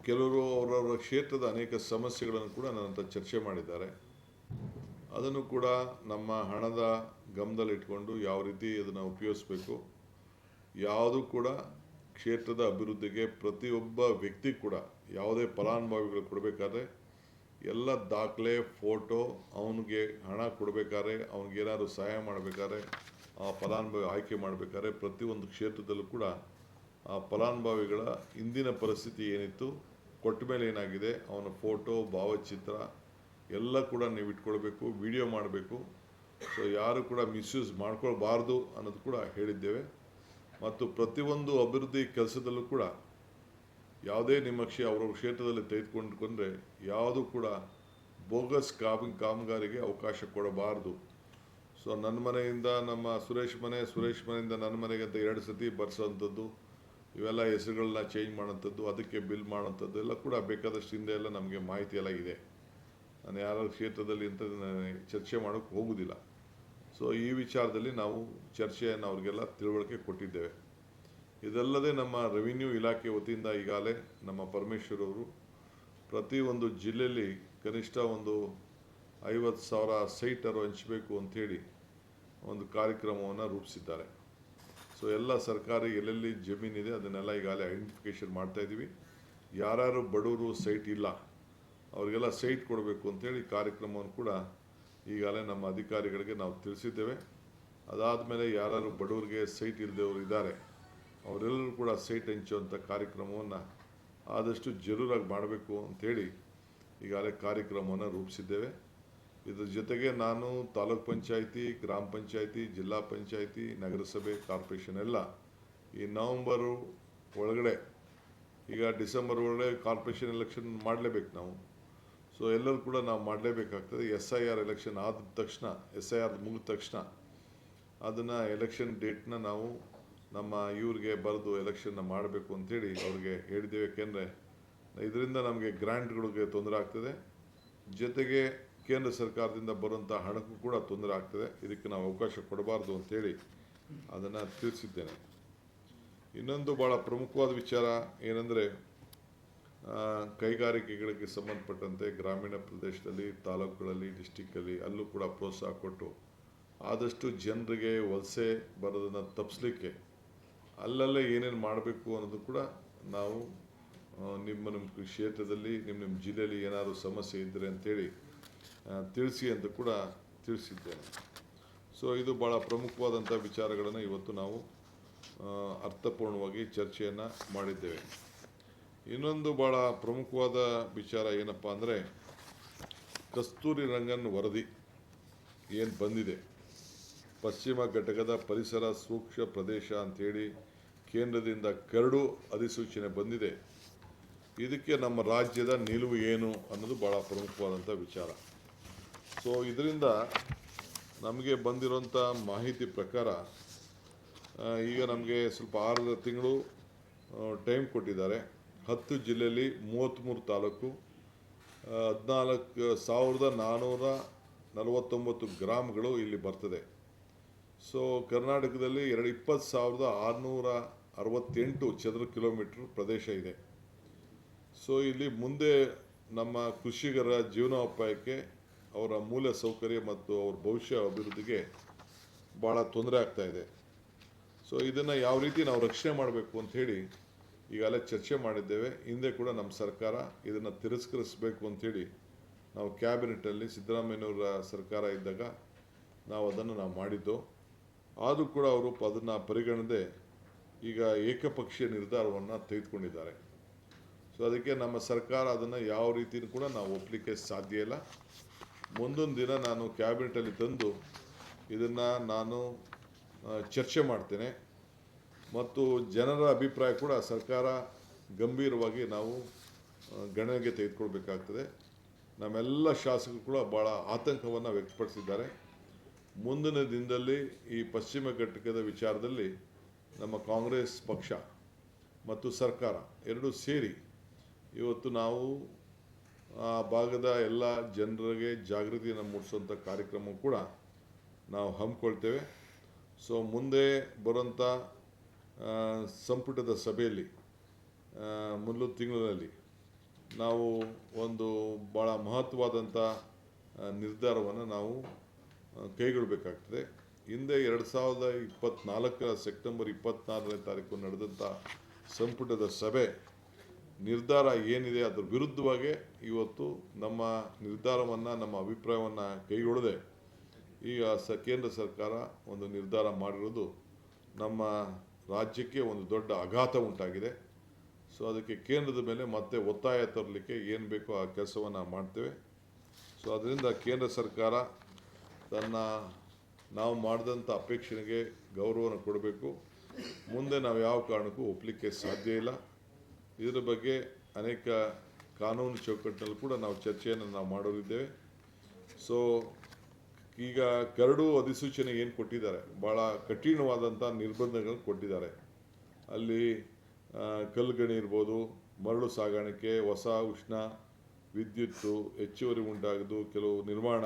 ಕೆಲವರು ಅವರವರ ಕ್ಷೇತ್ರದ ಅನೇಕ ಸಮಸ್ಯೆಗಳನ್ನು ಕೂಡ ನನ್ನ ಹತ್ರ ಚರ್ಚೆ ಮಾಡಿದ್ದಾರೆ. ಅದನ್ನು ಕೂಡ ನಮ್ಮ ಹಣದ ಗಮನದಲ್ಲಿಟ್ಕೊಂಡು ಯಾವ ರೀತಿ ಅದನ್ನು ಉಪಯೋಗಿಸಬೇಕು, ಯಾವುದು ಕೂಡ ಕ್ಷೇತ್ರದ ಅಭಿವೃದ್ಧಿಗೆ ಪ್ರತಿಯೊಬ್ಬ ವ್ಯಕ್ತಿ ಕೂಡ ಯಾವುದೇ ಫಲಾನುಭವಿಗಳು ಕೊಡಬೇಕಾದ್ರೆ ಎಲ್ಲ ದಾಖಲೆ, ಫೋಟೋ, ಅವನಿಗೆ ಹಣ ಕೊಡಬೇಕಾದ್ರೆ, ಅವನಿಗೇನಾದ್ರು ಸಹಾಯ ಮಾಡಬೇಕಾದ್ರೆ, ಆ ಫಲಾನುಭವಿ ಆಯ್ಕೆ ಮಾಡಬೇಕಾದ್ರೆ ಪ್ರತಿಯೊಂದು ಕ್ಷೇತ್ರದಲ್ಲೂ ಕೂಡ ಆ ಫಲಾನುಭವಿಗಳ ಇಂದಿನ ಪರಿಸ್ಥಿತಿ ಏನಿತ್ತು, ಕೊಟ್ಟ ಮೇಲೆ ಏನಾಗಿದೆ, ಅವನ ಫೋಟೋ, ಭಾವಚಿತ್ರ ಎಲ್ಲ ಕೂಡ ನೀವು ಇಟ್ಕೊಳ್ಬೇಕು, ವಿಡಿಯೋ ಮಾಡಬೇಕು. ಸೊ ಯಾರು ಕೂಡ ಮಿಸ್ಯೂಸ್ ಮಾಡ್ಕೊಳ್ಬಾರ್ದು ಅನ್ನೋದು ಕೂಡ ಹೇಳಿದ್ದೇವೆ. ಮತ್ತು ಪ್ರತಿಯೊಂದು ಅಭಿವೃದ್ಧಿ ಕೆಲಸದಲ್ಲೂ ಕೂಡ ಯಾವುದೇ ನಿಮ್ಮ ಅವ್ರ ಕ್ಷೇತ್ರದಲ್ಲಿ ತೆಗೆದುಕೊಂಡ್ರೆ ಯಾವುದು ಕೂಡ ಬೋಗಸ್ ಕಾಮಗಾರಿಗೆ ಅವಕಾಶ ಕೊಡಬಾರ್ದು. ಸೊ ನನ್ನ ಮನೆಯಿಂದ ನಮ್ಮ ಸುರೇಶ್ ಮನೆಯಿಂದ ನನ್ನ ಮನೆಗೆ ಅಂತ 2 ಸತಿ ಬರ್ಸೋವಂಥದ್ದು, ಇವೆಲ್ಲ ಹೆಸರುಗಳನ್ನ ಚೇಂಜ್ ಮಾಡೋಂಥದ್ದು, ಅದಕ್ಕೆ ಬಿಲ್ ಮಾಡೋಂಥದ್ದು ಎಲ್ಲ ಕೂಡ ಬೇಕಾದಷ್ಟು ಹಿಂದೆ ಎಲ್ಲ ನಮಗೆ ಮಾಹಿತಿ ಎಲ್ಲ ಇದೆ. ನಾನು ಯಾರ ಕ್ಷೇತ್ರದಲ್ಲಿ ಅಂತ ಚರ್ಚೆ ಮಾಡೋಕ್ಕೆ ಹೋಗೋದಿಲ್ಲ. ಸೊ ಈ ವಿಚಾರದಲ್ಲಿ ನಾವು ಚರ್ಚೆಯನ್ನು ಅವ್ರಿಗೆಲ್ಲ ತಿಳುವಳಿಕೆ ಕೊಟ್ಟಿದ್ದೇವೆ. ಇದಲ್ಲದೆ ನಮ್ಮ ರೆವಿನ್ಯೂ ಇಲಾಖೆ ವತಿಯಿಂದ ಈಗಾಗಲೇ ನಮ್ಮ ಪರಮೇಶ್ವರ್ ಅವರು ಪ್ರತಿಯೊಂದು ಜಿಲ್ಲೆಯಲ್ಲಿ ಕನಿಷ್ಠ ಒಂದು 50,000 ಸೈಟರು ಹಂಚಬೇಕು ಅಂಥೇಳಿ ಒಂದು ಕಾರ್ಯಕ್ರಮವನ್ನು ರೂಪಿಸಿದ್ದಾರೆ. ಸೊ ಎಲ್ಲ ಸರ್ಕಾರಿ ಎಲ್ಲೆಲ್ಲಿ ಜಮೀನಿದೆ ಅದನ್ನೆಲ್ಲ ಈಗಾಗಲೇ ಐಡೆಂಟಿಫಿಕೇಷನ್ ಮಾಡ್ತಾಯಿದ್ದೀವಿ. ಯಾರ್ಯಾರು ಬಡವರು ಸೈಟ್ ಇಲ್ಲ ಅವರಿಗೆಲ್ಲ ಸೈಟ್ ಕೊಡಬೇಕು ಅಂಥೇಳಿ ಕಾರ್ಯಕ್ರಮವನ್ನು ಕೂಡ ಈಗಾಗಲೇ ನಮ್ಮ ಅಧಿಕಾರಿಗಳಿಗೆ ನಾವು ತಿಳಿಸಿದ್ದೇವೆ. ಅದಾದಮೇಲೆ ಯಾರು ಬಡವರಿಗೆ ಸೈಟ್ ಇಲ್ಲದವರು ಇದ್ದಾರೆ ಅವರೆಲ್ಲರೂ ಕೂಡ ಸೈಟ್ ಹಂಚುವಂಥ ಕಾರ್ಯಕ್ರಮವನ್ನು ಆದಷ್ಟು ಜರೂರಾಗಿ ಮಾಡಬೇಕು ಅಂಥೇಳಿ ಈಗಾಗಲೇ ಕಾರ್ಯಕ್ರಮವನ್ನು ರೂಪಿಸಿದ್ದೇವೆ. ಇದ್ರ ಜೊತೆಗೆ ನಾನು ತಾಲೂಕ್ ಪಂಚಾಯಿತಿ, ಗ್ರಾಮ ಪಂಚಾಯಿತಿ, ಜಿಲ್ಲಾ ಪಂಚಾಯಿತಿ, ನಗರಸಭೆ, ಕಾರ್ಪೊರೇಷನ್ ಎಲ್ಲ ಈ ನವಂಬರು ಒಳಗಡೆ, ಈಗ ಡಿಸೆಂಬರ್ ಒಳಗಡೆ ಕಾರ್ಪೊರೇಷನ್ ಎಲೆಕ್ಷನ್ ಮಾಡಲೇಬೇಕು ನಾವು. ಸೊ ಎಲ್ಲರೂ ಕೂಡ ನಾವು ಮಾಡಲೇಬೇಕಾಗ್ತದೆ. SIR ಎಲೆಕ್ಷನ್ ಆದ ತಕ್ಷಣ, SIR ಮುಗಿದ ತಕ್ಷಣ ಅದನ್ನು ಎಲೆಕ್ಷನ್ ಡೇಟ್ನ ನಾವು ನಮ್ಮ ಇವ್ರಿಗೆ ಬರೆದು ಎಲೆಕ್ಷನ್ನ ಮಾಡಬೇಕು ಅಂಥೇಳಿ ಅವ್ರಿಗೆ ಹೇಳಿದ್ದೇವೆ. ಏಕೆಂದರೆ ಇದರಿಂದ ನಮಗೆ ಗ್ರ್ಯಾಂಟ್ಗಳಿಗೆ ತೊಂದರೆ ಆಗ್ತದೆ, ಜೊತೆಗೆ ಕೇಂದ್ರ ಸರ್ಕಾರದಿಂದ ಬರುವಂಥ ಹಣಕ್ಕೂ ಕೂಡ ತೊಂದರೆ ಆಗ್ತದೆ. ಇದಕ್ಕೆ ನಾವು ಅವಕಾಶ ಕೊಡಬಾರ್ದು ಅಂಥೇಳಿ ಅದನ್ನು ತಿಳಿಸಿದ್ದೇನೆ. ಇನ್ನೊಂದು ಭಾಳ ಪ್ರಮುಖವಾದ ವಿಚಾರ ಏನಂದರೆ, ಕೈಗಾರಿಕೆಗಳಿಗೆ ಸಂಬಂಧಪಟ್ಟಂತೆ ಗ್ರಾಮೀಣ ಪ್ರದೇಶದಲ್ಲಿ, ತಾಲೂಕುಗಳಲ್ಲಿ, ಡಿಸ್ಟಿಕ್ಕಲ್ಲಿ ಅಲ್ಲೂ ಕೂಡ ಪ್ರೋತ್ಸಾಹ ಕೊಟ್ಟು ಆದಷ್ಟು ಜನರಿಗೆ ವಲಸೆ ಬರೋದನ್ನು ತಪ್ಪಿಸ್ಲಿಕ್ಕೆ ಅಲ್ಲಲ್ಲೇ ಏನೇನು ಮಾಡಬೇಕು ಅನ್ನೋದು ಕೂಡ ನಾವು ನಿಮ್ಮ ಕ್ಷೇತ್ರದಲ್ಲಿ, ನಿಮ್ಮ ಜಿಲ್ಲೆಯಲ್ಲಿ ಏನಾದರೂ ಸಮಸ್ಯೆ ಇದ್ದರೆ ಅಂಥೇಳಿ ತಿಳಿಸಿ ಅಂತ ಕೂಡ ತಿಳಿಸಿದ್ದೇನೆ. ಸೊ ಇದು ಭಾಳ ಪ್ರಮುಖವಾದಂಥ ವಿಚಾರಗಳನ್ನು ಇವತ್ತು ನಾವು ಅರ್ಥಪೂರ್ಣವಾಗಿ ಚರ್ಚೆಯನ್ನು ಮಾಡಿದ್ದೇವೆ. ಇನ್ನೊಂದು ಭಾಳ ಪ್ರಮುಖವಾದ ವಿಚಾರ ಏನಪ್ಪ ಅಂದರೆ, ಕಸ್ತೂರಿ ರಂಗನ್ ವರದಿ ಏನು ಬಂದಿದೆ, ಪಶ್ಚಿಮ ಘಟಕದ ಪರಿಸರ ಸೂಕ್ಷ್ಮ ಪ್ರದೇಶ ಅಂಥೇಳಿ ಕೇಂದ್ರದಿಂದ ಕರಡು ಅಧಿಸೂಚನೆ ಬಂದಿದೆ. ಇದಕ್ಕೆ ನಮ್ಮ ರಾಜ್ಯದ ನಿಲುವು ಏನು ಅನ್ನೋದು ಭಾಳ ಪ್ರಮುಖವಾದಂಥ ವಿಚಾರ. ಸೊ ಇದರಿಂದ ನಮಗೆ ಬಂದಿರೋಂಥ ಮಾಹಿತಿ ಪ್ರಕಾರ ಈಗ ನಮಗೆ ಸ್ವಲ್ಪ 6 ತಿಂಗಳು ಟೈಮ್ ಕೊಟ್ಟಿದ್ದಾರೆ. 10 ಜಿಲ್ಲೆಯಲ್ಲಿ 33 ತಾಲೂಕು, 14,449 ಗ್ರಾಮಗಳು ಇಲ್ಲಿ ಬರ್ತದೆ. ಸೊ ಕರ್ನಾಟಕದಲ್ಲಿ 20,668 ಚದರ ಕಿಲೋಮೀಟ್ರ್ ಪ್ರದೇಶ ಇದೆ. ಸೊ ಇಲ್ಲಿ ಮುಂದೆ ನಮ್ಮ ಕೃಷಿಕರ ಜೀವನೋಪಾಯಕ್ಕೆ, ಅವರ ಮೂಲ ಸೌಕರ್ಯ ಮತ್ತು ಅವ್ರ ಭವಿಷ್ಯ ಅಭಿವೃದ್ಧಿಗೆ ಭಾಳ ತೊಂದರೆ ಆಗ್ತಾಯಿದೆ. ಸೊ ಇದನ್ನು ಯಾವ ರೀತಿ ನಾವು ರಕ್ಷಣೆ ಮಾಡಬೇಕು ಅಂಥೇಳಿ ಈಗಾಗಲೇ ಚರ್ಚೆ ಮಾಡಿದ್ದೇವೆ. ಹಿಂದೆ ಕೂಡ ನಮ್ಮ ಸರ್ಕಾರ ಇದನ್ನು ತಿರಸ್ಕರಿಸಬೇಕು ಅಂಥೇಳಿ ನಾವು ಕ್ಯಾಬಿನೆಟಲ್ಲಿ ಸಿದ್ದರಾಮಯ್ಯನವರ ಸರ್ಕಾರ ಇದ್ದಾಗ ನಾವು ಅದನ್ನು ಮಾಡಿದ್ದು. ಆದರೂ ಕೂಡ ಅವರು ಅದನ್ನು ಪರಿಗಣದೆ ಈಗ ಏಕಪಕ್ಷೀಯ ನಿರ್ಧಾರವನ್ನು ತೆಗೆದುಕೊಂಡಿದ್ದಾರೆ. ಸೊ ಅದಕ್ಕೆ ನಮ್ಮ ಸರ್ಕಾರ ಅದನ್ನು ಯಾವ ರೀತಿಯೂ ಕೂಡ ನಾವು ಒಪ್ಪಲಿಕ್ಕೆ ಸಾಧ್ಯ ಇಲ್ಲ. ಮುಂದೊಂದು ದಿನ ನಾನು ಕ್ಯಾಬಿನೆಟಲ್ಲಿ ತಂದು ಇದನ್ನು ನಾನು ಚರ್ಚೆ ಮಾಡ್ತೇನೆ ಮತ್ತು ಜನರ ಅಭಿಪ್ರಾಯ ಕೂಡ ಸರ್ಕಾರ ಗಂಭೀರವಾಗಿ ನಾವು ಗಣನೆಗೆ ತೆಗೆದುಕೊಳ್ಬೇಕಾಗ್ತದೆ. ನಮ್ಮೆಲ್ಲ ಶಾಸಕರು ಕೂಡ ಭಾಳ ಆತಂಕವನ್ನು ವ್ಯಕ್ತಪಡಿಸಿದ್ದಾರೆ. ಮುಂದಿನ ದಿನದಲ್ಲಿ ಈ ಪಶ್ಚಿಮ ಘಟಕದ ವಿಚಾರದಲ್ಲಿ ನಮ್ಮ ಕಾಂಗ್ರೆಸ್ ಪಕ್ಷ ಮತ್ತು ಸರ್ಕಾರ ಎರಡೂ ಸೇರಿ ಇವತ್ತು ನಾವು ಆ ಭಾಗದ ಎಲ್ಲ ಜನರಿಗೆ ಜಾಗೃತಿಯನ್ನು ಮೂಡಿಸುವಂಥ ಕಾರ್ಯಕ್ರಮ ಕೂಡ ನಾವು ಹಮ್ಮಿಕೊಳ್ತೇವೆ. ಸೊ ಮುಂದೆ ಬರುವಂಥ ಸಂಪುಟದ ಸಭೆಯಲ್ಲಿ ಮುಂದಿನ ತಿಂಗಳಲ್ಲಿ ನಾವು ಒಂದು ಭಾಳ ಮಹತ್ವವಾದಂಥ ನಿರ್ಧಾರವನ್ನು ನಾವು ಕೈಗೊಳ್ಳಬೇಕಾಗ್ತದೆ. ಹಿಂದೆ 2024 ಸೆಪ್ಟೆಂಬರ್ 24ನೇ ತಾರೀಕು ನಡೆದಂಥ ಸಂಪುಟದ ಸಭೆ ನಿರ್ಧಾರ ಏನಿದೆ ಅದರ ವಿರುದ್ಧವಾಗಿ ಇವತ್ತು ನಮ್ಮ ನಿರ್ಧಾರವನ್ನು, ನಮ್ಮ ಅಭಿಪ್ರಾಯವನ್ನು ಕೈಗೊಳ್ಳದೆ ಈಗ ಕೇಂದ್ರ ಸರ್ಕಾರ ಒಂದು ನಿರ್ಧಾರ ಮಾಡಿರೋದು ನಮ್ಮ ರಾಜ್ಯಕ್ಕೆ ಒಂದು ದೊಡ್ಡ ಆಘಾತ ಉಂಟಾಗಿದೆ. ಸೊ ಅದಕ್ಕೆ ಕೇಂದ್ರದ ಮೇಲೆ ಮತ್ತೆ ಒತ್ತಾಯ ತರಲಿಕ್ಕೆ ಏನು ಬೇಕೋ ಆ ಕೆಲಸವನ್ನು ಮಾಡ್ತೇವೆ. ಸೊ ಅದರಿಂದ ಕೇಂದ್ರ ಸರ್ಕಾರ ನಾವು ಮಾಡಿದಂಥ ಅಪೇಕ್ಷೆಗೆ ಗೌರವವನ್ನು ಕೊಡಬೇಕು. ಮುಂದೆ ನಾವು ಯಾವ ಕಾರಣಕ್ಕೂ ಒಪ್ಪಲಿಕ್ಕೆ ಸಾಧ್ಯ ಇಲ್ಲ. ಇದರ ಬಗ್ಗೆ ಅನೇಕ ಕಾನೂನು ಚೌಕಟ್ಟಿನಲ್ಲಿ ಕೂಡ ನಾವು ಚರ್ಚೆಯನ್ನು ನಾವು ಮಾಡೋರಿದ್ದೇವೆ. ಸೊ ಈಗ ಕರಡು ಅಧಿಸೂಚನೆ ಏನು ಕೊಟ್ಟಿದ್ದಾರೆ, ಭಾಳ ಕಠಿಣವಾದಂಥ ನಿರ್ಬಂಧಗಳನ್ನು ಕೊಟ್ಟಿದ್ದಾರೆ. ಅಲ್ಲಿ ಕಲ್ಲುಗಣಿ ಇರ್ಬೋದು, ಮರಳು ಸಾಗಾಣಿಕೆ, ಹೊಸ ಉಷ್ಣ ವಿದ್ಯುತ್ತು ಹೆಚ್ಚುವರಿ ಉಂಟಾಗೋದು, ಕೆಲವು ನಿರ್ಮಾಣ,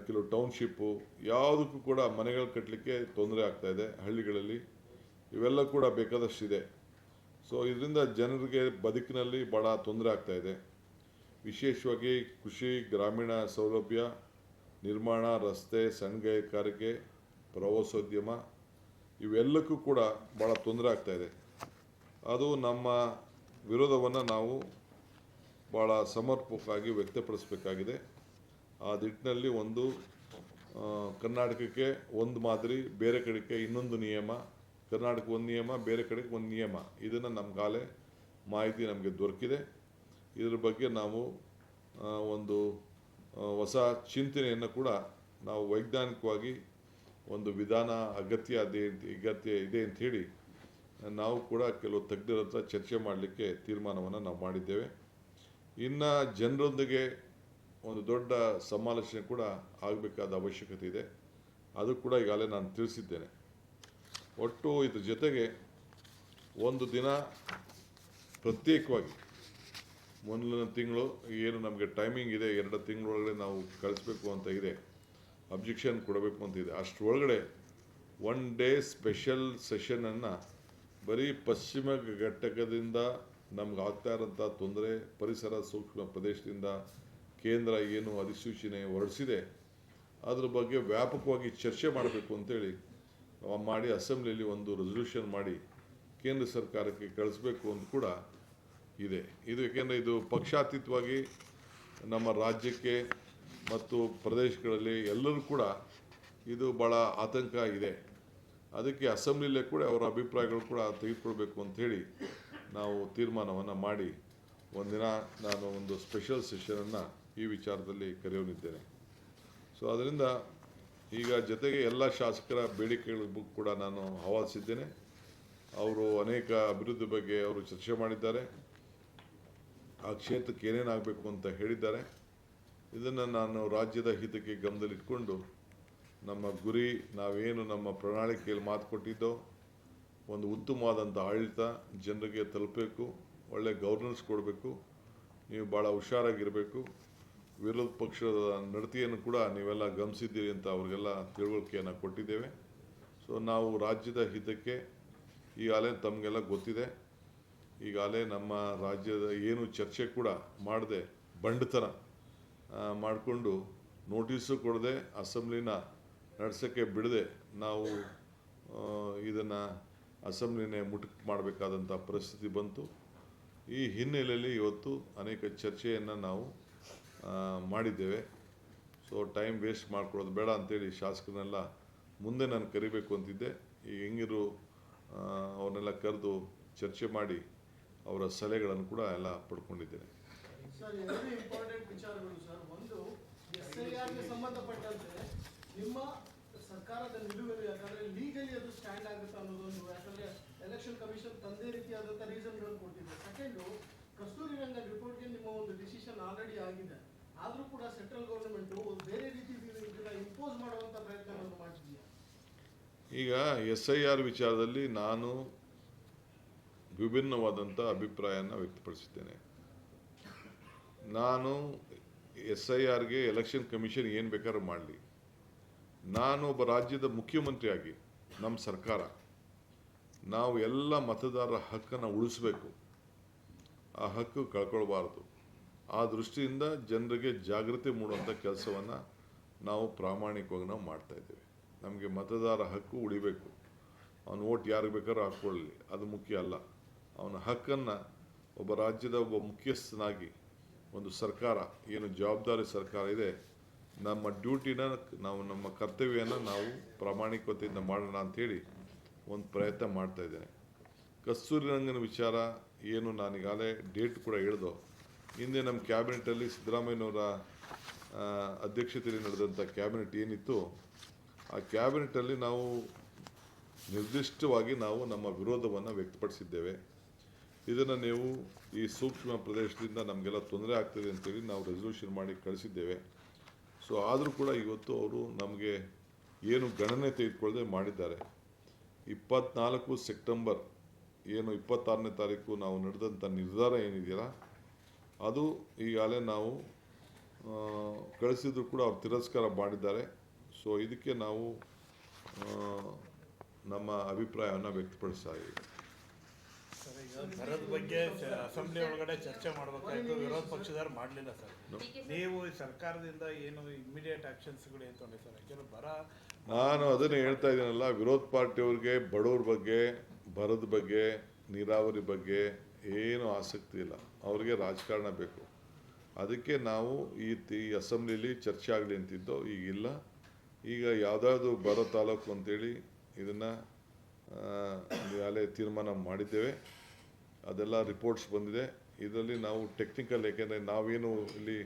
ಕೆಲವು ಟೌನ್ಶಿಪ್ಪು, ಯಾವುದಕ್ಕೂ ಕೂಡ ಮನೆಗಳು ಕಟ್ಟಲಿಕ್ಕೆ ತೊಂದರೆ ಆಗ್ತಾಯಿದೆ ಹಳ್ಳಿಗಳಲ್ಲಿ. ಇವೆಲ್ಲ ಕೂಡ ಬೇಕಾದಷ್ಟಿದೆ. ಸೊ ಇದರಿಂದ ಜನರಿಗೆ ಬದುಕಿನಲ್ಲಿ ಭಾಳ ತೊಂದರೆ ಆಗ್ತಾಯಿದೆ. ವಿಶೇಷವಾಗಿ ಕೃಷಿ, ಗ್ರಾಮೀಣ ಸೌಲಭ್ಯ, ನಿರ್ಮಾಣ, ರಸ್ತೆ, ಸಣ್ಣ ಕೈಗಾರಿಕೆ, ಪ್ರವಾಸೋದ್ಯಮ ಇವೆಲ್ಲಕ್ಕೂ ಕೂಡ ಭಾಳ ತೊಂದರೆ ಆಗ್ತಾಯಿದೆ. ಅದು ನಮ್ಮ ವಿರೋಧವನ್ನು ನಾವು ಭಾಳ ಸಮರ್ಪಕವಾಗಿ ವ್ಯಕ್ತಪಡಿಸಬೇಕಾಗಿದೆ. ಆ ನಿಟ್ಟಿನಲ್ಲಿ ಒಂದು ಕರ್ನಾಟಕಕ್ಕೆ ಒಂದು ಮಾದರಿ, ಬೇರೆ ಕಡೆಗೆ ಇನ್ನೊಂದು ನಿಯಮ, ಕರ್ನಾಟಕ ಒಂದು ನಿಯಮ, ಬೇರೆ ಕಡೆಗೆ ಒಂದು ನಿಯಮ, ಇದನ್ನು ನಮಗಾಲೇ ಮಾಹಿತಿ ನಮಗೆ ದೊರಕಿದೆ. ಇದರ ಬಗ್ಗೆ ನಾವು ಒಂದು ಹೊಸ ಚಿಂತನೆಯನ್ನು ಕೂಡ ನಾವು ವೈಜ್ಞಾನಿಕವಾಗಿ ಒಂದು ವಿಧಾನ ಅಗತ್ಯ ಇದೆ ಅಂಥೇಳಿ ನಾವು ಕೂಡ ಕೆಲವು ತಜ್ಞರ ಹತ್ರ ಚರ್ಚೆ ಮಾಡಲಿಕ್ಕೆ ತೀರ್ಮಾನವನ್ನು ನಾವು ಮಾಡಿದ್ದೇವೆ. ಇನ್ನು ಜನರೊಂದಿಗೆ ಒಂದು ದೊಡ್ಡ ಸಮಾಲೋಚನೆ ಕೂಡ ಆಗಬೇಕಾದ ಅವಶ್ಯಕತೆ ಇದೆ. ಅದು ಕೂಡ ಈಗಾಗಲೇ ನಾನು ತಿಳಿಸಿದ್ದೇನೆ. ಒಟ್ಟು ಇದ್ರ ಜೊತೆಗೆ ಒಂದು ದಿನ ಪ್ರತ್ಯೇಕವಾಗಿ ಮುಂದಿನ ತಿಂಗಳು ಏನು ನಮಗೆ ಟೈಮಿಂಗ್ ಇದೆ, 2 ತಿಂಗಳೊಳಗಡೆ ನಾವು ಕಳಿಸ್ಬೇಕು ಅಂತ ಇದೆ, ಅಬ್ಜೆಕ್ಷನ್ ಕೊಡಬೇಕು ಅಂತ ಇದೆ. ಅಷ್ಟರೊಳಗಡೆ 1 ಡೇ ಸ್ಪೆಷಲ್ ಸೆಷನನ್ನು ಬರೀ ಪಶ್ಚಿಮ ಘಟ್ಟಕದಿಂದ ನಮ್ಗೆ ಆಗ್ತಾ ಇರೋಂಥ ತೊಂದರೆ, ಪರಿಸರ ಸೂಕ್ಷ್ಮ ಪ್ರದೇಶದಿಂದ ಕೇಂದ್ರ ಏನು ಅಧಿಸೂಚನೆ ಹೊರಡಿಸಿದೆ ಅದ್ರ ಬಗ್ಗೆ ವ್ಯಾಪಕವಾಗಿ ಚರ್ಚೆ ಮಾಡಬೇಕು ಅಂತೇಳಿ ಮಾಡಿ ಅಸೆಂಬ್ಲಿಯಲ್ಲಿ ಒಂದು ರೆಸಲ್ಯೂಷನ್ ಮಾಡಿ ಕೇಂದ್ರ ಸರ್ಕಾರಕ್ಕೆ ಕಳಿಸ್ಬೇಕು ಅಂತ ಕೂಡ ಇದೆ. ಇದು ಏಕೆಂದರೆ ಇದು ಪಕ್ಷಾತೀತವಾಗಿ ನಮ್ಮ ರಾಜ್ಯಕ್ಕೆ ಮತ್ತು ಪ್ರದೇಶಗಳಲ್ಲಿ ಎಲ್ಲರೂ ಕೂಡ ಇದು ಭಾಳ ಆತಂಕ ಇದೆ. ಅದಕ್ಕೆ ಅಸೆಂಬ್ಲಿಯಲ್ಲೇ ಕೂಡ ಅವರ ಅಭಿಪ್ರಾಯಗಳು ಕೂಡ ತೆಗೆದುಕೊಳ್ಬೇಕು ಅಂಥೇಳಿ ನಾವು ತೀರ್ಮಾನವನ್ನು ಮಾಡಿ ಒಂದಿನ ನಾನು ಒಂದು ಸ್ಪೆಷಲ್ ಸೆಷನನ್ನು ಈ ವಿಚಾರದಲ್ಲಿ ಕರೆಯೋನಿದ್ದೇನೆ. ಸೊ ಅದರಿಂದ ಈಗ ಜೊತೆಗೆ ಎಲ್ಲ ಶಾಸಕರ ಬೇಡಿಕೆಗಳಿಗೂ ಕೂಡ ನಾನು ಆಹ್ವಾನಿಸಿದ್ದೇನೆ. ಅವರು ಅನೇಕ ಅಭಿವೃದ್ಧಿ ಬಗ್ಗೆ ಅವರು ಚರ್ಚೆ ಮಾಡಿದ್ದಾರೆ. ಆ ಕ್ಷೇತ್ರಕ್ಕೆ ಏನೇನಾಗಬೇಕು ಅಂತ ಹೇಳಿದ್ದಾರೆ. ಇದನ್ನು ನಾನು ರಾಜ್ಯದ ಹಿತಕ್ಕೆ ಗಮನದಲ್ಲಿಟ್ಕೊಂಡು ನಮ್ಮ ಗುರಿ, ನಾವೇನು ನಮ್ಮ ಪ್ರಣಾಳಿಕೆಯಲ್ಲಿ ಮಾತು ಕೊಟ್ಟಿದ್ದೋ, ಒಂದು ಉತ್ತಮವಾದಂಥ ಆಡಳಿತ ಜನರಿಗೆ ತಲುಪಬೇಕು, ಒಳ್ಳೆ ಗವರ್ನೆನ್ಸ್ ಕೊಡಬೇಕು, ನೀವು ಭಾಳ ಹುಷಾರಾಗಿರಬೇಕು, ವಿರೋಧ ಪಕ್ಷದ ನಡತೆಯನ್ನು ಕೂಡ ನೀವೆಲ್ಲ ಗಮನಿಸಿದ್ದೀರಿ ಅಂತ ಅವ್ರಿಗೆಲ್ಲ ತಿಳುವಳಿಕೆಯನ್ನು ಕೊಟ್ಟಿದ್ದೇವೆ. ಸೊ ನಾವು ರಾಜ್ಯದ ಹಿತಕ್ಕೆ ಈಗಾಗಲೇ ತಮಗೆಲ್ಲ ಗೊತ್ತಿದೆ, ಈಗಾಗಲೇ ನಮ್ಮ ರಾಜ್ಯದ ಏನು ಚರ್ಚೆ ಕೂಡ ಮಾಡದೆ ಬಂಡತನ ಮಾಡಿಕೊಂಡು ನೋಟಿಸು ಕೊಡದೆ ಅಸೆಂಬ್ಲಿನ ನಡೆಸೋಕ್ಕೆ ಬಿಡದೆ ನಾವು ಇದನ್ನು ಅಸೆಂಬ್ಲಿನೇ ಮುಟುಕು ಮಾಡಬೇಕಾದಂಥ ಪರಿಸ್ಥಿತಿ ಬಂತು. ಈ ಹಿನ್ನೆಲೆಯಲ್ಲಿ ಇವತ್ತು ಅನೇಕ ಚರ್ಚೆಯನ್ನು ನಾವು ಮಾಡಿದ್ದೇವೆ. ಸೊ ಟೈಮ್ ವೇಸ್ಟ್ ಮಾಡ್ಕೊಳ್ಳೋದು ಬೇಡ ಅಂತೇಳಿ ಶಾಸಕರನ್ನೆಲ್ಲ ಮುಂದೆ ನಾನು ಕರಿಬೇಕು ಅಂತಿದ್ದೆ. ಈಗ ಹೆಂಗಿರು ಅವನ್ನೆಲ್ಲ ಕರೆದು ಚರ್ಚೆ ಮಾಡಿ ಅವರ ಸಲಹೆಗಳನ್ನು ಕೂಡ ಎಲ್ಲ ಪಡ್ಕೊಂಡಿದ್ದೇನೆ. ಸರ್, ಎರಡು ಇಂಪಾರ್ಟೆಂಟ್ ವಿಚಾರಗಳು ಸರ್. ಒಂದು, SIRಗೆ ಸಂಬಂಧಪಟ್ಟಂತೆ ನಿಮ್ಮ ಸರ್ಕಾರದ ನಿಲುವು, ಯಾಕಂದ್ರೆ ಲೀಗಲಿ ಅದು ಸ್ಟ್ಯಾಂಡ್ ಆಗುತ್ತೆ ಅನ್ನೋದೊಂದು, ಯಾಕಂದ್ರೆ ಎಲೆಕ್ಷನ್ ಕಮಿಷನ್ ತಂದೆ ರೀತಿಯಾದಂಥ ರೀಸನ್ಗಳನ್ನು ಕೊಟ್ಟಿದೆ. ಸೆಕೆಂಡು, ಕಸ್ತೂರಿ ರಂಗನ್ ರಿಪೋರ್ಟ್ಗೆ ನಿಮ್ಮ ಒಂದು ಡಿಸಿಷನ್ ಆಲ್ರೆಡಿ ಆಗಿದೆ. ಆದರೂ ಕೂಡ ಸೆಂಟ್ರಲ್ ಗೌರ್ಮೆಂಟು ಬೇರೆ ರೀತಿ ಇಂಪೋಸ್ ಮಾಡುವಂಥ ಪ್ರಯತ್ನವನ್ನು ಮಾಡ್ತಿದೆಯಾ? ಈಗ SIR ವಿಚಾರದಲ್ಲಿ ನಾನು ವಿಭಿನ್ನವಾದಂಥ ಅಭಿಪ್ರಾಯನ ವ್ಯಕ್ತಪಡಿಸಿದ್ದೇನೆ. ನಾನು SIRಗೆ ಎಲೆಕ್ಷನ್ ಕಮಿಷನ್ ಏನು ಬೇಕಾದ್ರೂ ಮಾಡಲಿ, ನಾನು ಒಬ್ಬ ರಾಜ್ಯದ ಮುಖ್ಯಮಂತ್ರಿಯಾಗಿ ನಮ್ಮ ಸರ್ಕಾರ ನಾವು ಎಲ್ಲ ಮತದಾರರ ಹಕ್ಕನ್ನು ಉಳಿಸಬೇಕು, ಆ ಹಕ್ಕು ಕಳ್ಕೊಳ್ಬಾರ್ದು. ಆ ದೃಷ್ಟಿಯಿಂದ ಜನರಿಗೆ ಜಾಗೃತಿ ಮೂಡುವಂಥ ಕೆಲಸವನ್ನು ನಾವು ಪ್ರಾಮಾಣಿಕವಾಗಿ ನಾವು ಮಾಡ್ತಾಯಿದ್ದೇವೆ. ನಮಗೆ ಮತದಾರ ಹಕ್ಕು ಉಳಿಬೇಕು. ಅವನು ಓಟ್ ಯಾರಿಗೆ ಬೇಕಾದ್ರೂ ಹಾಕ್ಕೊಳ್ಳಲಿ, ಅದು ಮುಖ್ಯ ಅಲ್ಲ. ಅವನ ಹಕ್ಕನ್ನು ಒಬ್ಬ ರಾಜ್ಯದ ಒಬ್ಬ ಮುಖ್ಯಸ್ಥನಾಗಿ ಒಂದು ಸರ್ಕಾರ ಏನು ಜವಾಬ್ದಾರಿ ಸರ್ಕಾರ ಇದೆ, ನಮ್ಮ ಡ್ಯೂಟಿನ ನಾವು, ನಮ್ಮ ಕರ್ತವ್ಯನ ನಾವು ಪ್ರಾಮಾಣಿಕತೆಯಿಂದ ಮಾಡೋಣ ಅಂಥೇಳಿ ಒಂದು ಪ್ರಯತ್ನ ಮಾಡ್ತಾಯಿದ್ದೇನೆ. ಕಸ್ತೂರಿ ರಂಗನ ವಿಚಾರ ಏನು ನಾನೀಗಾಗಲೇ ಡೇಟ್ ಕೂಡ ಹೇಳ್ದೋ, ಹಿಂದೆ ನಮ್ಮ ಕ್ಯಾಬಿನೆಟಲ್ಲಿ ಸಿದ್ದರಾಮಯ್ಯನವರ ಅಧ್ಯಕ್ಷತೆಯಲ್ಲಿ ನಡೆದಂಥ ಕ್ಯಾಬಿನೆಟ್ ಏನಿತ್ತು, ಆ ಕ್ಯಾಬಿನೆಟಲ್ಲಿ ನಾವು ನಿರ್ದಿಷ್ಟವಾಗಿ ನಾವು ನಮ್ಮ ವಿರೋಧವನ್ನು ವ್ಯಕ್ತಪಡಿಸಿದ್ದೇವೆ. ಇದನ್ನು ನೀವು ಈ ಸೂಕ್ಷ್ಮ ಪ್ರದೇಶದಿಂದ ನಮಗೆಲ್ಲ ತೊಂದರೆ ಆಗ್ತದೆ ಅಂತೇಳಿ ನಾವು ರೆಸಲ್ಯೂಷನ್ ಮಾಡಿ ಕಳಿಸಿದ್ದೇವೆ. ಸೊ ಆದರೂ ಕೂಡ ಇವತ್ತು ಅವರು ನಮಗೆ ಏನು ಗಣನೆ ತೆಗೆದುಕೊಳ್ಳದೆ ಮಾಡಿದ್ದಾರೆ. 24 ಸೆಪ್ಟೆಂಬರ್ ಏನು 26ನೇ ತಾರೀಕು ನಾವು ನಡೆದಂಥ ನಿರ್ಧಾರ ಏನಿದೆಯಲ್ಲ ಅದು ಈಗಾಗಲೇ ನಾವು ಕಳಿಸಿದ್ರು ಕೂಡ ಅವ್ರು ತಿರಸ್ಕಾರ ಮಾಡಿದ್ದಾರೆ. ಸೊ ಇದಕ್ಕೆ ನಾವು ನಮ್ಮ ಅಭಿಪ್ರಾಯವನ್ನು ವ್ಯಕ್ತಪಡಿಸ್ತಾ ಇದ್ದೀವಿ. ಸರ್, ಈಗ ಬರದ ಬಗ್ಗೆ ಅಸೆಂಬ್ಲಿ ಒಳಗಡೆ ಚರ್ಚೆ ಮಾಡಬೇಕಾಯ್ತು, ವಿರೋಧ ಪಕ್ಷದವ್ರು ಮಾಡಲಿಲ್ಲ ಸರ್. ನೀವು ಈ ಸರ್ಕಾರದಿಂದ ಏನು ಇಮಿಡಿಯೇಟ್ ಆಕ್ಷನ್ಸ್ಗಳು ಏನು ತೊಗೊಂಡಿ ಸರ್? ಯಾಕೆಂದ್ರೆ ನಾನು ಅದನ್ನೇ ಹೇಳ್ತಾ ಇದ್ದೀನಲ್ಲ, ವಿರೋಧ ಪಾರ್ಟಿಯವ್ರಿಗೆ ಬಡವ್ರ ಬಗ್ಗೆ, ಬರದ ಬಗ್ಗೆ, ನೀರಾವರಿ ಬಗ್ಗೆ ಏನು ಆಸಕ್ತಿ ಇಲ್ಲ. ಅವ್ರಿಗೆ ರಾಜಕಾರಣ ಬೇಕು. ಅದಕ್ಕೆ ನಾವು ಈ ಅಸೆಂಬ್ಲಿಲಿ ಚರ್ಚೆ ಆಗಲಿ ಅಂತಿದ್ದೋ, ಈಗಿಲ್ಲ. ಈಗ ಯಾವುದಾದ್ರು ಬರೋ ತಾಲೂಕು ಅಂತೇಳಿ ಇದನ್ನು ಈಗಾಗಲೇ ತೀರ್ಮಾನ ಮಾಡಿದ್ದೇವೆ. ಅದೆಲ್ಲ ರಿಪೋರ್ಟ್ಸ್ ಬಂದಿದೆ. ಇದರಲ್ಲಿ ನಾವು ಟೆಕ್ನಿಕಲ್, ಏಕೆಂದರೆ ನಾವೇನು ಇಲ್ಲಿ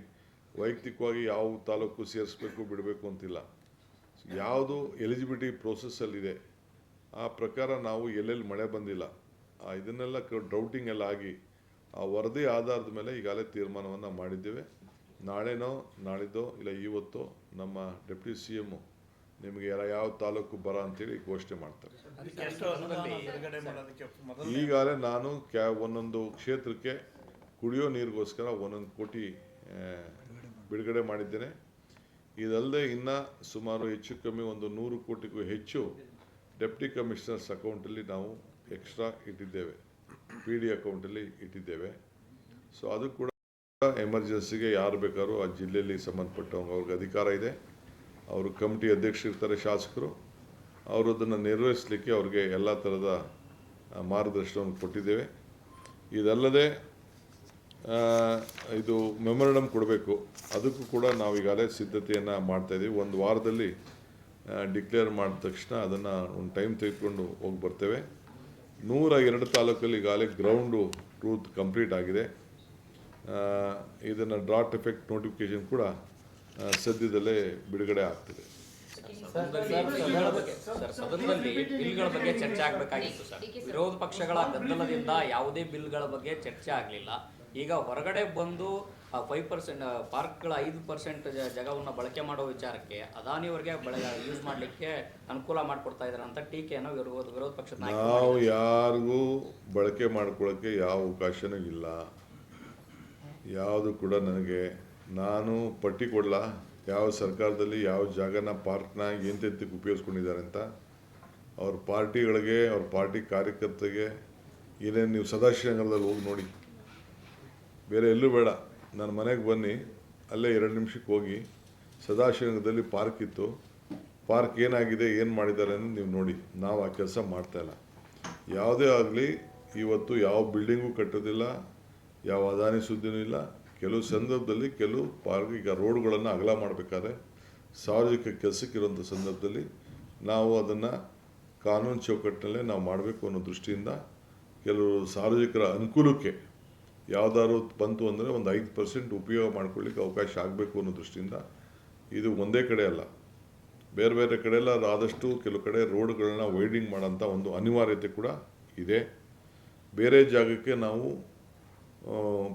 ವೈಯಕ್ತಿಕವಾಗಿ ಯಾವ ತಾಲೂಕು ಸೇರಿಸ್ಬೇಕು ಬಿಡಬೇಕು ಅಂತಿಲ್ಲ. ಯಾವುದು ಎಲಿಜಿಬಿಲಿಟಿ ಪ್ರೋಸೆಸ್ಸಲ್ಲಿದೆ ಆ ಪ್ರಕಾರ ನಾವು ಎಲ್ಲೆಲ್ಲಿ ಮಳೆ ಬಂದಿಲ್ಲ ಇದನ್ನೆಲ್ಲ ಡೌಟಿಂಗ್ ಎಲ್ಲ ಆಗಿ ಆ ವರದಿ ಆಧಾರದ ಮೇಲೆ ಈಗಾಗಲೇ ತೀರ್ಮಾನವನ್ನು ಮಾಡಿದ್ದೇವೆ. ನಾಳೆನೋ ನಾಳಿದ್ದೋ ಇಲ್ಲ ಇವತ್ತೋ ನಮ್ಮ ಡೆಪ್ಯೂಟಿ CM ನಿಮಗೆ ಯಾವ ತಾಲೂಕು ಬರ ಅಂತೇಳಿ ಘೋಷಣೆ ಮಾಡ್ತಾರೆ. ಈಗಾಗಲೇ ನಾನು ಒಂದೊಂದು ಕ್ಷೇತ್ರಕ್ಕೆ ಕುಡಿಯೋ ನೀರಿಗೋಸ್ಕರ 1 ಕೋಟಿ ಬಿಡುಗಡೆ ಮಾಡಿದ್ದೇನೆ. ಇದಲ್ಲದೆ ಇನ್ನು ಸುಮಾರು ಹೆಚ್ಚು ಕಮ್ಮಿ ಒಂದು 100 ಕೋಟಿಗೂ ಹೆಚ್ಚು ಡೆಪ್ಟಿ ಕಮಿಷನರ್ಸ್ ಅಕೌಂಟಲ್ಲಿ ನಾವು ಎಕ್ಸ್ಟ್ರಾ ಇಟ್ಟಿದ್ದೇವೆ, PD ಅಕೌಂಟಲ್ಲಿ ಇಟ್ಟಿದ್ದೇವೆ. ಸೊ ಅದು ಕೂಡ ಎಮರ್ಜೆನ್ಸಿಗೆ ಯಾರು ಬೇಕಾದ್ರೂ ಆ ಜಿಲ್ಲೆಯಲ್ಲಿ ಸಂಬಂಧಪಟ್ಟವ್ರಿಗೆ ಅವ್ರಿಗೆ ಅಧಿಕಾರ ಇದೆ. ಅವರು ಕಮಿಟಿ ಅಧ್ಯಕ್ಷರಿರ್ತಾರೆ, ಶಾಸಕರು, ಅವರು ಅದನ್ನು ನಿರ್ವಹಿಸಲಿಕ್ಕೆ ಅವ್ರಿಗೆ ಎಲ್ಲ ಥರದ ಮಾರ್ಗದರ್ಶನವನ್ನು ಕೊಟ್ಟಿದ್ದೇವೆ. ಇದಲ್ಲದೆ ಇದು ಮೆಮೊರಂಡಮ್ ಕೊಡಬೇಕು, ಅದಕ್ಕೂ ಕೂಡ ನಾವು ಈಗಾಗಲೇ ಸಿದ್ಧತೆಯನ್ನು ಮಾಡ್ತಾಯಿದ್ದೀವಿ. 1 ವಾರದಲ್ಲಿ ಡಿಕ್ಲೇರ್ ಮಾಡಿದ ತಕ್ಷಣ ಅದನ್ನು ಒಂದು ಟೈಮ್ ತೆಗೆದುಕೊಂಡು ಹೋಗಿ ಬರ್ತೇವೆ. 102 ತಾಲೂಕಲ್ಲಿ ಈಗಾಗಲೇ ಗ್ರೌಂಡು ಟ್ರೂತ್ ಕಂಪ್ಲೀಟ್ ಆಗಿದೆ. ಇದನ್ನು ಡ್ರಾಟ್ ಎಫೆಕ್ಟ್ ನೋಟಿಫಿಕೇಶನ್ ಕೂಡ ಸದ್ಯದಲ್ಲೇ ಬಿಡುಗಡೆ ಆಗ್ತದೆ. ಸದನದಲ್ಲಿ ಬಿಲ್ಗಳ ಬಗ್ಗೆ ಚರ್ಚೆ ಆಗಬೇಕಾಗಿತ್ತು ಸರ್. ವಿರೋಧ ಪಕ್ಷಗಳ ಗದ್ದಲದಿಂದ ಯಾವುದೇ ಬಿಲ್ಗಳ ಬಗ್ಗೆ ಚರ್ಚೆ ಆಗಲಿಲ್ಲ. ಈಗ ಹೊರಗಡೆ ಬಂದು 5% ಪಾರ್ಕ್ಗಳ 5% ಜಾಗವನ್ನು ಬಳಕೆ ಮಾಡೋ ವಿಚಾರಕ್ಕೆ ಅದಾನಿಯವರಿಗೆ ಯೂಸ್ ಮಾಡಲಿಕ್ಕೆ ಅನುಕೂಲ ಮಾಡಿಕೊಡ್ತಾ ಇದ್ದಾರೆ ಅಂತ ಟೀಕೆಯನ್ನು ವಿರೋಧ ಪಕ್ಷದ ನಾವು ಯಾರಿಗೂ ಬಳಕೆ ಮಾಡ್ಕೊಳ್ಳೋಕ್ಕೆ ಯಾವ ಅವಕಾಶನೂ ಇಲ್ಲ. ಯಾವುದು ಕೂಡ ನನಗೆ ನಾನು ಪಟ್ಟಿ ಕೊಡಲ್ಲ ಯಾವ ಸರ್ಕಾರದಲ್ಲಿ ಯಾವ ಜಾಗನ ಪಾರ್ಕ್ನ ಎಂತೆಂತಕ್ಕೆ ಉಪಯೋಗಿಸ್ಕೊಂಡಿದ್ದಾರೆ ಅಂತ. ಅವ್ರ ಪಾರ್ಟಿಗಳಿಗೆ, ಅವ್ರ ಪಾರ್ಟಿ ಕಾರ್ಯಕರ್ತರಿಗೆ ಏನೇನು ನೀವು ಸದಾಶಿವನಗರದಲ್ಲಿ ಹೋಗಿ ನೋಡಿ, ಬೇರೆ ಎಲ್ಲೂ ಬೇಡ, ನನ್ನ ಮನೆಗೆ ಬನ್ನಿ, ಅಲ್ಲೇ 2 ನಿಮಿಷಕ್ಕೆ ಹೋಗಿ ಸದಾಶಿವನಗರದಲ್ಲಿ ಪಾರ್ಕ್ ಇತ್ತು, ಪಾರ್ಕ್ ಏನಾಗಿದೆ, ಏನು ಮಾಡಿದ್ದಾರೆ ಅನ್ನೋದು ನೀವು ನೋಡಿ. ನಾವು ಆ ಕೆಲಸ ಮಾಡ್ತಾಯಿಲ್ಲ. ಯಾವುದೇ ಆಗಲಿ ಇವತ್ತು ಯಾವ ಬಿಲ್ಡಿಂಗು ಕಟ್ಟೋದಿಲ್ಲ, ಯಾವ ಅದಾನಿ ಸುದ್ದಿನೂ ಇಲ್ಲ. ಕೆಲವು ಸಂದರ್ಭದಲ್ಲಿ ಕೆಲವು ಪಾರ್ಕ್, ಈಗ ರೋಡ್ಗಳನ್ನು ಅಗಲ ಮಾಡಬೇಕಾದ್ರೆ ಸಾರ್ವಜನಿಕ ಕೆಲಸಕ್ಕಿರುವಂಥ ಸಂದರ್ಭದಲ್ಲಿ ನಾವು ಅದನ್ನು ಕಾನೂನು ಚೌಕಟ್ಟಿನಲ್ಲೇ ನಾವು ಮಾಡಬೇಕು ಅನ್ನೋ ದೃಷ್ಟಿಯಿಂದ ಕೆಲವು ಸಾರ್ವಜನಿಕರ ಅನುಕೂಲಕ್ಕೆ ಯಾವುದಾದ್ರು ಬಂತು ಅಂದರೆ ಒಂದು 5% ಉಪಯೋಗ ಮಾಡ್ಕೊಳ್ಳಿಕ್ಕೆ ಅವಕಾಶ ಆಗಬೇಕು ಅನ್ನೋ ದೃಷ್ಟಿಯಿಂದ ಇದು ಒಂದೇ ಕಡೆ ಅಲ್ಲ, ಬೇರೆ ಬೇರೆ ಕಡೆಯೆಲ್ಲ ಆದಷ್ಟು ಕೆಲವು ಕಡೆ ರೋಡ್ಗಳನ್ನ ವೈಡಿಂಗ್ ಮಾಡೋಂಥ ಒಂದು ಅನಿವಾರ್ಯತೆ ಕೂಡ ಇದೆ. ಬೇರೆ ಜಾಗಕ್ಕೆ ನಾವು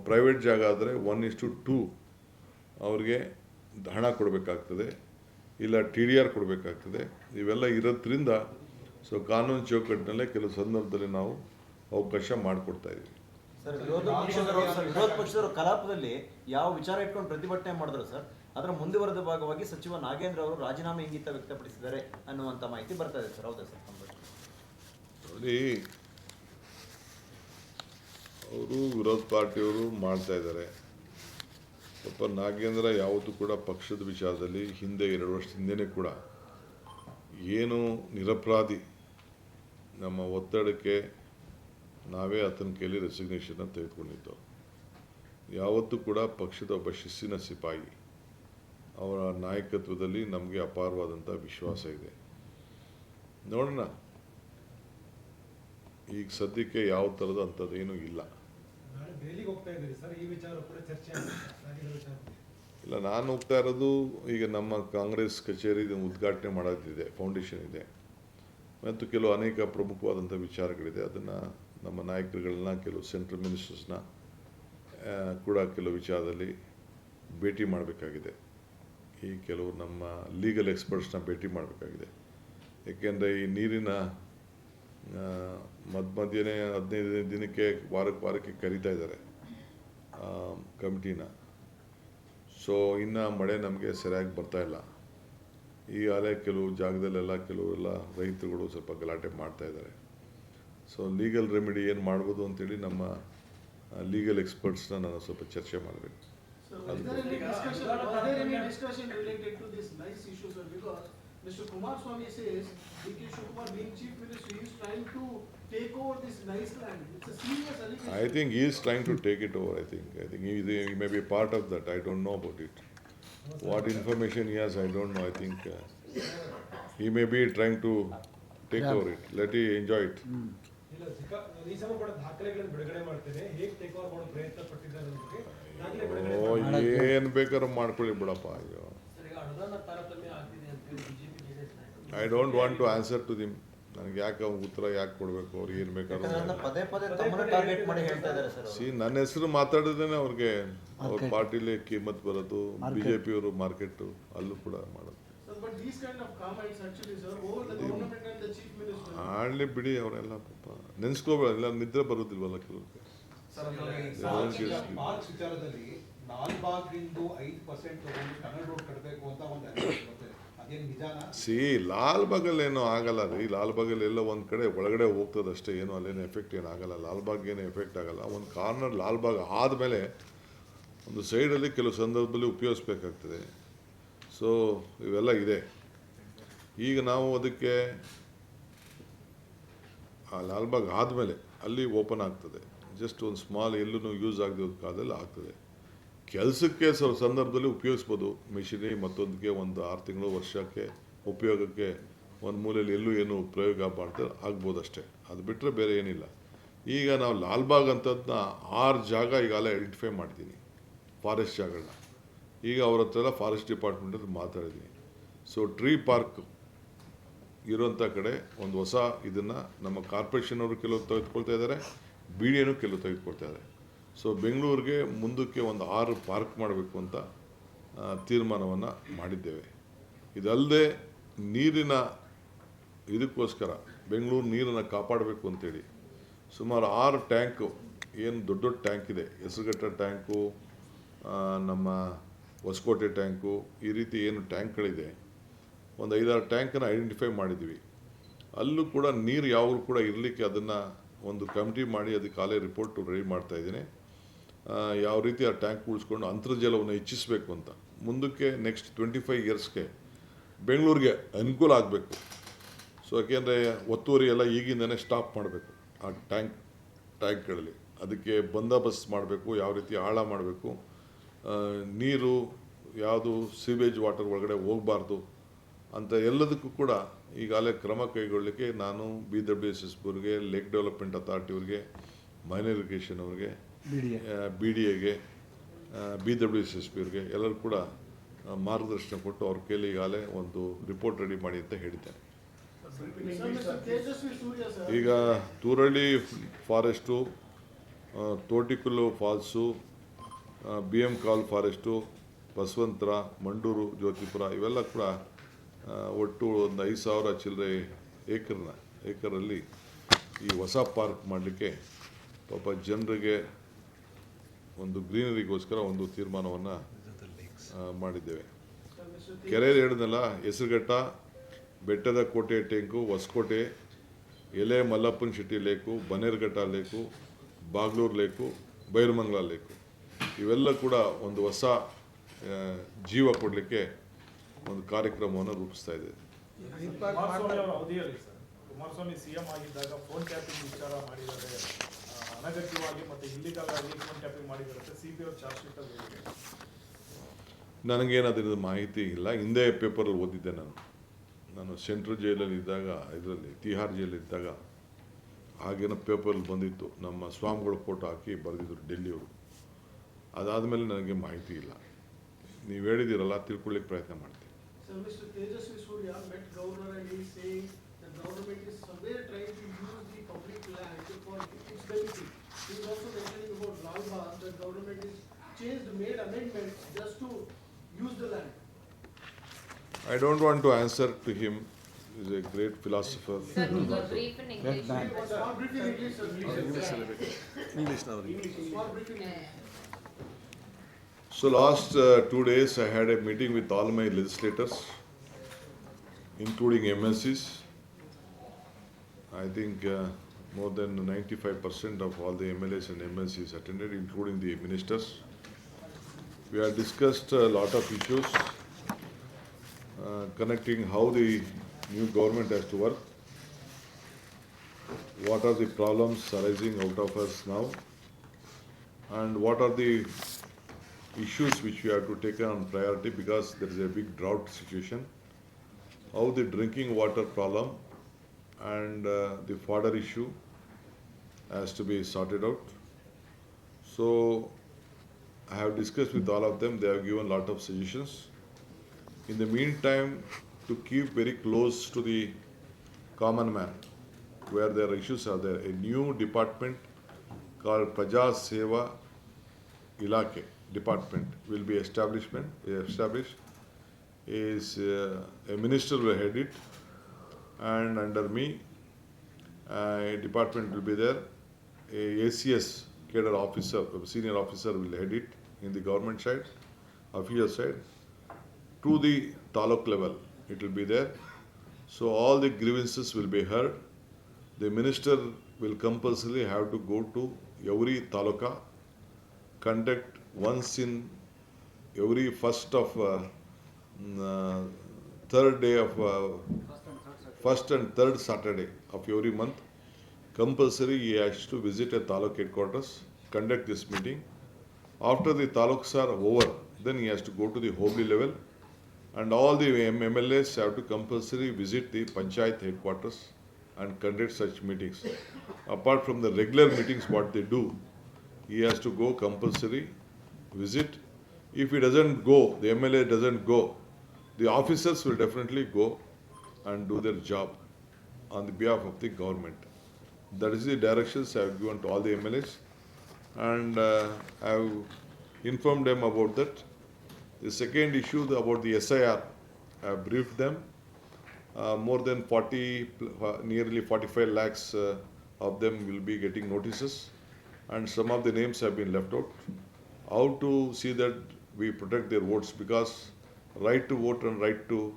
ಪ್ರೈವೇಟ್ ಜಾಗ ಆದರೆ 1:2 ಅವ್ರಿಗೆ ಹಣ ಕೊಡಬೇಕಾಗ್ತದೆ, ಇಲ್ಲ TDR ಕೊಡಬೇಕಾಗ್ತದೆ. ಇವೆಲ್ಲ ಇರೋದ್ರಿಂದ ಸೊ ಕಾನೂನು ಚೌಕಟ್ಟಿನಲ್ಲೇ ಕೆಲವು ಸಂದರ್ಭದಲ್ಲಿ ನಾವು ಅವಕಾಶ ಮಾಡಿಕೊಡ್ತಾ ಇದ್ದೀವಿ. ಸರ್, ವಿರೋಧ ಪಕ್ಷದವರು ಕಲಾಪದಲ್ಲಿ ಯಾವ ವಿಚಾರ ಇಟ್ಕೊಂಡು ಪ್ರತಿಭಟನೆ ಮಾಡಿದ್ರು ಸರ್, ಅದರ ಮುಂದುವರೆದ ಭಾಗವಾಗಿ ಸಚಿವ ನಾಗೇಂದ್ರ ಅವರು ರಾಜೀನಾಮೆ ಇಂಗಿತ ವ್ಯಕ್ತಪಡಿಸಿದ್ದಾರೆ ಅನ್ನುವಂಥ ಮಾಹಿತಿ ಬರ್ತಾ ಇದೆ ಸರ್. ಹೌದಾ ಸರ್? ನೋಡಿ, ಅವರು ವಿರೋಧ ಪಾರ್ಟಿಯವರು ಮಾಡ್ತಾ ಇದ್ದಾರೆ. ಸ್ವಲ್ಪ ನಾಗೇಂದ್ರ ಯಾವತ್ತೂ ಕೂಡ ಪಕ್ಷದ ವಿಚಾರದಲ್ಲಿ ಹಿಂದೆ 2 ವರ್ಷದ ಹಿಂದೆಯೇ ಕೂಡ ಏನು ನಿರಪರಾಧಿ ನಮ್ಮ ಒತ್ತಡಕ್ಕೆ ನಾವೇ ಆತನ ಕೈಲಿ ರೆಸಿಗ್ನೇಷನ್ನ ತೆಗೆದುಕೊಂಡಿದ್ದು. ಯಾವತ್ತೂ ಕೂಡ ಪಕ್ಷದ ಒಬ್ಬ ಶಿಸ್ತಿನ ಸಿಪಾಯಿ, ಅವರ ನಾಯಕತ್ವದಲ್ಲಿ ನಮಗೆ ಅಪಾರವಾದಂಥ ವಿಶ್ವಾಸ ಇದೆ. ನೋಡೋಣ, ಈಗ ಸದ್ಯಕ್ಕೆ ಯಾವ ಥರದ ಅಂಥದ್ದೇನೂ ಇಲ್ಲ. ಇಲ್ಲ, ನಾನು ಹೋಗ್ತಾ ಇರೋದು ಈಗ ನಮ್ಮ ಕಾಂಗ್ರೆಸ್ ಕಚೇರಿ ಉದ್ಘಾಟನೆ ಮಾಡೋದಿದೆ, ಫೌಂಡೇಶನ್ ಇದೆ, ಮತ್ತು ಕೆಲವು ಅನೇಕ ಪ್ರಮುಖವಾದಂಥ ವಿಚಾರಗಳಿದೆ. ಅದನ್ನು ನಮ್ಮ ನಾಯಕರುಗಳನ್ನ, ಕೆಲವು ಸೆಂಟ್ರಲ್ ಮಿನಿಸ್ಟರ್ಸ್ನ ಕೂಡ ಕೆಲವು ವಿಚಾರದಲ್ಲಿ ಭೇಟಿ ಮಾಡಬೇಕಾಗಿದೆ. ಈ ಕೆಲವು ನಮ್ಮ ಲೀಗಲ್ ಎಕ್ಸ್ಪರ್ಟ್ಸ್ನ ಭೇಟಿ ಮಾಡಬೇಕಾಗಿದೆ. ಏಕೆಂದರೆ ಈ ನೀರಿನ ಮಧ್ಯೆ 15 ದಿನಕ್ಕೆ ವಾರಕ್ಕೆ ಕರೀತಾ ಇದ್ದಾರೆ ಕಮಿಟಿನ. ಸೊ ಇನ್ನು ಮಳೆ ನಮಗೆ ಸರಿಯಾಗಿ ಬರ್ತಾ ಇಲ್ಲ. ಈಗಾಗಲೇ ಕೆಲವು ಜಾಗದಲ್ಲೆಲ್ಲ ಕೆಲವೆಲ್ಲ ರೈತರುಗಳು ಸ್ವಲ್ಪ ಗಲಾಟೆ ಮಾಡ್ತಾ ಇದ್ದಾರೆ. ಸೊ ಲೀಗಲ್ ರೆಮಿಡಿ ಏನು ಮಾಡ್ಬೋದು ಅಂತೇಳಿ ನಮ್ಮ ಲೀಗಲ್ ಎಕ್ಸ್ಪರ್ಟ್ಸ್ನ ನಾನು ಸ್ವಲ್ಪ ಚರ್ಚೆ ಮಾಡಬೇಕು. So, was there any discussion related to this nice issue, sir? Because Mr. Kumaraswamy says D.K. Shivakumar being Chief Minister, he is trying to take over this nice land. It's a serious allegation. I think he is trying to take it over. I think he may be part of that. I don't know about it. What information he has, I don't know. I think he may be trying to take over it. Let him enjoy it. ಇಲ್ಲ ಈ ಸಲ ಕೂಡ ದಾಖಲೆಗಳನ್ನು ಬಿಡುಗಡೆ ಮಾಡ್ತೇನೆ ಹೇಗೆ take over ಮಾಡೋ ಪ್ರಯತ್ನ ಪಟ್ಟಿದ್ದಾರೆ ಅನ್ನೋದಕ್ಕೆ ದಾಖಲೆ ಬಿಡುಗಡೆ ಏನು ಬೇಕಾದ್ರೂ ಮಾಡ್ಕೊಳ್ಳಿ ಬಿಡಪ್ಪ. ಅಯ್ಯೋ, I don't want to answer to them. ನನಗೆ ಯಾಕೆ ಉತ್ತರ ಯಾಕೆ ಕೊಡಬೇಕು? ಅವ್ರಿಗೆ ಏನು ಬೇಕಾದ್ರೂ ಪದೇ ಪದೇ ತಮ್ಮನ್ನ ಟಾರ್ಗೆಟ್ ಮಾಡಿ ಹೇಳ್ತಾ ಇದ್ದಾರೆ ಸರ್. ಸಿ, ನನ್ನ ಹೆಸರು ಮಾತಾಡಿದ್ರೆ ಅವ್ರಿಗೆ ಅವ್ರ ಪಾರ್ಟಿಲಿ ಕಿಮ್ಮತ್ ಬರೋದು. BJP ಅವರು ಮಾರ್ಕೆಟು ಅಲ್ಲೂ ಕೂಡ ಮಾಡೋದು. Sir, but these kind of comments actually, sir, over the government and the Chief Minister. ಆಡಲಿ ಬಿಡಿ, ಅವರೆಲ್ಲ ಪಾಪ ನೆನೆಸ್ಕೋಬೇಡ. ಎಲ್ಲ ನಿದ್ರೆ ಬರೋದಿಲ್ವಲ್ಲ ಕೆಲವ್ರಿಗೆ. ಪಾರ್ಕ್ಸ್ ವಿಚಾರದಲ್ಲಿ ಲಾಲ್ಬಾಗ್ರಿಂದು 5% ತಗೊಂಡು ಟನಲ್ ರೋಡ್ ಕಟ್ಟಬೇಕು ಅಂತ ಒಂದು ಅದೇನು ನಿಜಾನ? ಸಿ, ಲಾಲ್ಬಾಗಲ್ಲಿ ಏನೂ ಆಗಲ್ಲ ರೀ. ಲಾಲ್ಬಾಗಲ್ಲಿ ಎಲ್ಲ ಒಂದು ಕಡೆ ಒಳಗಡೆ ಹೋಗ್ತದೆ ಅಷ್ಟೇ. ಏನು ಅಲ್ಲೇನು ಎಫೆಕ್ಟ್ ಏನು ಆಗಲ್ಲ. ಲಾಲ್ಬಾಗ್ ಏನು ಎಫೆಕ್ಟ್ ಆಗಲ್ಲ. ಒಂದು ಕಾರ್ನರ್ ಲಾಲ್ಬಾಗ್ ಆದಮೇಲೆ ಒಂದು ಸೈಡಲ್ಲಿ ಕೆಲವು ಸಂದರ್ಭದಲ್ಲಿ ಉಪಯೋಗಿಸ್ಬೇಕಾಗ್ತದೆ. ಸೊ ಇವೆಲ್ಲ ಇದೆ. ಈಗ ನಾವು ಅದಕ್ಕೆ ಆ ಲಾಲ್ಬಾಗ್ ಆದಮೇಲೆ ಅಲ್ಲಿ ಓಪನ್ ಆಗ್ತದೆ. ಜಸ್ಟ್ ಒಂದು ಸ್ಮಾಲ್ ಎಲ್ಲೂ ಯೂಸ್ ಆಗದೆ ಕಾಲದಲ್ಲಿ ಆಗ್ತದೆ. ಕೆಲಸಕ್ಕೆ ಸಂದರ್ಭದಲ್ಲಿ ಉಪಯೋಗಿಸ್ಬೋದು. ಮಿಷಿನರಿ ಮತ್ತೊಂದಕ್ಕೆ ಒಂದು 6 ತಿಂಗಳು ವರ್ಷಕ್ಕೆ ಉಪಯೋಗಕ್ಕೆ ಒಂದು ಮೂಲೆಯಲ್ಲಿ ಎಲ್ಲೂ ಏನು ಪ್ರಯೋಗ ಮಾಡ್ತಾರೆ ಆಗ್ಬೋದು ಅಷ್ಟೇ. ಅದು ಬಿಟ್ಟರೆ ಬೇರೆ ಏನಿಲ್ಲ. ಈಗ ನಾವು ಲಾಲ್ಬಾಗ್ ಅಂತದನ್ನ 6 ಜಾಗ ಈಗಾಗಲೇ ಐಡೆಂಟಿಫೈ ಮಾಡಿದ್ದೀನಿ, ಫಾರೆಸ್ಟ್ ಜಾಗಗಳನ್ನ. ಈಗ ಅವ್ರ ಹತ್ರ ಎಲ್ಲ ಫಾರೆಸ್ಟ್ ಡಿಪಾರ್ಟ್ಮೆಂಟಲ್ಲಿ ಮಾತಾಡಿದ್ದೀನಿ. ಸೊ ಟ್ರೀ ಪಾರ್ಕ್ ಇರೋಂಥ ಕಡೆ ಒಂದು ಹೊಸ ಇದನ್ನು ನಮ್ಮ ಕಾರ್ಪೊರೇಷನ್ ಅವರು ಕೆಲವು ತೆಗೆದುಕೊಳ್ತಾ ಇದ್ದಾರೆ, BDAನೂ ಕೆಲವು ತೆಗೆದುಕೊಳ್ತಾ ಇದ್ದಾರೆ. ಸೊ ಬೆಂಗಳೂರಿಗೆ ಮುಂದಕ್ಕೆ ಒಂದು 6 ಪಾರ್ಕ್ ಮಾಡಬೇಕು ಅಂತ ತೀರ್ಮಾನವನ್ನು ಮಾಡಿದ್ದೇವೆ. ಇದಲ್ಲದೆ ನೀರಿನ ಇದಕ್ಕೋಸ್ಕರ ಬೆಂಗಳೂರು ನೀರನ್ನು ಕಾಪಾಡಬೇಕು ಅಂತೇಳಿ ಸುಮಾರು 6 ಟ್ಯಾಂಕು, ಏನು ದೊಡ್ಡ ದೊಡ್ಡ ಟ್ಯಾಂಕ್ ಇದೆ, ಹೆಸರುಘಟ್ಟ ಟ್ಯಾಂಕು, ನಮ್ಮ ಹೊಸಕೋಟೆ ಟ್ಯಾಂಕು, ಈ ರೀತಿ ಏನು ಟ್ಯಾಂಕ್ಗಳಿದೆ, ಒಂದು 5-6 ಟ್ಯಾಂಕನ್ನು ಐಡೆಂಟಿಫೈ ಮಾಡಿದ್ದೀವಿ. ಅಲ್ಲೂ ಕೂಡ ನೀರು ಯಾವಾಗ ಕೂಡ ಇರಲಿಕ್ಕೆ ಅದನ್ನು ಒಂದು ಕಮಿಟಿ ಮಾಡಿ ಅದಕ್ಕೆ ಕಾಲೇ ರಿಪೋರ್ಟ್ ರೆಡಿ ಮಾಡ್ತಾ ಇದ್ದೀನಿ. ಯಾವ ರೀತಿ ಆ ಟ್ಯಾಂಕ್ ಉಳಿಸ್ಕೊಂಡು ಅಂತರ್ಜಲವನ್ನು ಹೆಚ್ಚಿಸಬೇಕು ಅಂತ ಮುಂದಕ್ಕೆ ನೆಕ್ಸ್ಟ್ 25 ಇಯರ್ಸ್ಗೆ ಬೆಂಗಳೂರಿಗೆ ಅನುಕೂಲ ಆಗಬೇಕು. ಸೊ ಯಾಕೆಂದರೆ ಒತ್ತುವರಿ ಎಲ್ಲ ಈಗಿಂದನೇ ಸ್ಟಾಪ್ ಮಾಡಬೇಕು ಆ ಟ್ಯಾಂಕ್ಗಳಲ್ಲಿ. ಅದಕ್ಕೆ ಬಂದೋಬಸ್ತ್ ಮಾಡಬೇಕು, ಯಾವ ರೀತಿ ಆಳ ಮಾಡಬೇಕು, ನೀರು ಯಾವುದು ಸೀವೇಜ್ ವಾಟರ್ ಒಳಗಡೆ ಹೋಗಬಾರ್ದು ಅಂತ ಎಲ್ಲದಕ್ಕೂ ಕೂಡ ಈಗಾಗಲೇ ಕ್ರಮ ಕೈಗೊಳ್ಳಲಿಕ್ಕೆ ನಾನು BWSSBಗೆ, ಲೇಕ್ ಡೆವಲಪ್ಮೆಂಟ್ ಅಥಾರಿಟಿಯವ್ರಿಗೆ, ಮೈನರ್ ಇರಿಗೇಷನ್ ಅವ್ರಿಗೆ, BDAಗೆ, BWSSBಗೆ ಎಲ್ಲರೂ ಕೂಡ ಮಾರ್ಗದರ್ಶನ ಕೊಟ್ಟು ಅವ್ರ ಕೈಲಿ ಈಗಾಗಲೇ ಒಂದು ರಿಪೋರ್ಟ್ ರೆಡಿ ಮಾಡಿ ಅಂತ ಹೇಳಿದ್ದೇನೆ. Mr. Tejasvi Surya, sir. ಈಗ ತೂರಳ್ಳಿ ಫಾರೆಸ್ಟು, ತೋಟಿಕಲ್ಲು ಫಾಲ್ಸು, BM ಕಾಲ್ ಫಾರೆಸ್ಟು, ಬಸವಂತರ, ಮಂಡೂರು, ಜ್ಯೋತಿಪುರ ಇವೆಲ್ಲ ಕೂಡ ಒಟ್ಟು ಒಂದು 5,000 ಚಿಲ್ಲರೆ ಏಕರಲ್ಲಿ ಈ ಹೊಸ ಪಾರ್ಕ್ ಮಾಡಲಿಕ್ಕೆ ಪಾಪ ಜನರಿಗೆ ಒಂದು ಗ್ರೀನರಿಗೋಸ್ಕರ ಒಂದು ತೀರ್ಮಾನವನ್ನು ಮಾಡಿದ್ದೇವೆ. ಕೆರೆಯಲ್ಲಿ ಹೇಳಿದ್ನಲ್ಲ, ಹೆಸರುಘಟ್ಟ, ಬೆಟ್ಟದ ಕೋಟೆ ಟ್ಯಾಂಕು, ಹೊಸಕೋಟೆ, ಎಲೆ ಮಲ್ಲಪ್ಪನ Shetty lake, Bannerghatta lake, Bagalur lake, Byramangala lake ಇವೆಲ್ಲ ಕೂಡ ಒಂದು ಹೊಸ ಜೀವ ಕೊಡಲಿಕ್ಕೆ ಒಂದು ಕಾರ್ಯಕ್ರಮವನ್ನು ರೂಪಿಸ್ತಾ ಇದೆ. ಕುಮಾರಸ್ವಾಮಿ ಅವರ ಅವಧಿಯಲ್ಲಿ ಸರ್, ಕುಮಾರಸ್ವಾಮಿ CM ಆಗಿದ್ದಾಗ ಫೋನ್ ಟ್ಯಾಪಿಂಗ್ ವಿಚಾರ ಮಾಡಿದ್ದಾರೆ, ಅನಗತ್ಯವಾಗಿ ಮತ್ತು ಇಲ್ಲಿಗಲ್ ಆಗಿ ಫೋನ್ ಟ್ಯಾಪಿಂಗ್ ಮಾಡಿದ್ದಾರೆ, CBI ಅವರು ಚಾರ್ಜ್ ಶೀಟಲ್ಲಿ ಹೇಳಿದೆ. ನನಗೇನಾದ್ರೂ ಮಾಹಿತಿ ಇಲ್ಲ. ಹಿಂದೆ ಪೇಪರಲ್ಲಿ ಓದಿದ್ದೆ. ನಾನು ಸೆಂಟ್ರಲ್ ಜೈಲಲ್ಲಿ ಇದ್ದಾಗ, ಇದರಲ್ಲಿ ತಿಹಾರ್ ಜೈಲಲ್ಲಿದ್ದಾಗ ಹಾಗೇನೋ ಪೇಪರಲ್ಲಿ ಬಂದಿತ್ತು. ನಮ್ಮ ಸ್ವಾಮಿಗಳು ಫೋಟೋ ಹಾಕಿ ಬರೆದಿದ್ರು ಡೆಲ್ಲಿಯವರು. ಅದಾದಮೇಲೆ ನನಗೆ ಮಾಹಿತಿ ಇಲ್ಲ. ನೀವು ಹೇಳಿದ್ದೀರಲ್ಲ, ತಿಳ್ಕೊಳ್ಳಿಕ್ಕೆ ಪ್ರಯತ್ನ ಮಾಡ್ತೀನಿ. Sir, Mr. Tejasvi Surya met governor and he is saying the government is somewhere trying to use the public land for its benefit. He is also mentioning about Lalbagh, the government is made amendments just to use the land. I don't want to answer to him is a great philosopher. Sir, can you brief in English? One small brief in English, sir, please. Small brief in English. So last 2 days I had a meeting with all my legislators, including MLCs. I think more than 95% of all the MLAs and MLCs attended, including the ministers. We have discussed a lot of issues connecting how the new government has to work, what are the problems arising out of us now, and what are the issues which we have to take on priority because there is a big drought situation, how the drinking water problem and the fodder issue has to be sorted out. So I have discussed with all of them. They have given a lot of suggestions. In the meantime, to keep very close to the common man, where their issues are there, a new department called Praja Seva Ilake department will be established. Is a minister will head it, and under me, a department will be there. A ACS cadre officer, a senior officer will head it in the government side, official side. To the taluk level, it will be there. So all the grievances will be heard. The minister will compulsorily have to go to every taluka, conduct once in every first and third Saturday of every month. Compulsory he has to visit a taluk headquarters, conduct this meeting. After the taluks are over, then he has to go to the Hobli level, and all the MLAs have to compulsory visit the Panchayat headquarters and conduct such meetings. Apart from the regular meetings what they do, he has to go compulsory visit. If he doesn't go, the MLA doesn't go, the officers will definitely go and do their job on the behalf of the government. That is the directions I have given to all the MLAs, and I have informed them about that. The second issue about the SIR, I have briefed them. More than 40, nearly 45 lakhs of them will be getting notices, and some of the names have been left out. How to see that we protect their votes, because right to vote and right to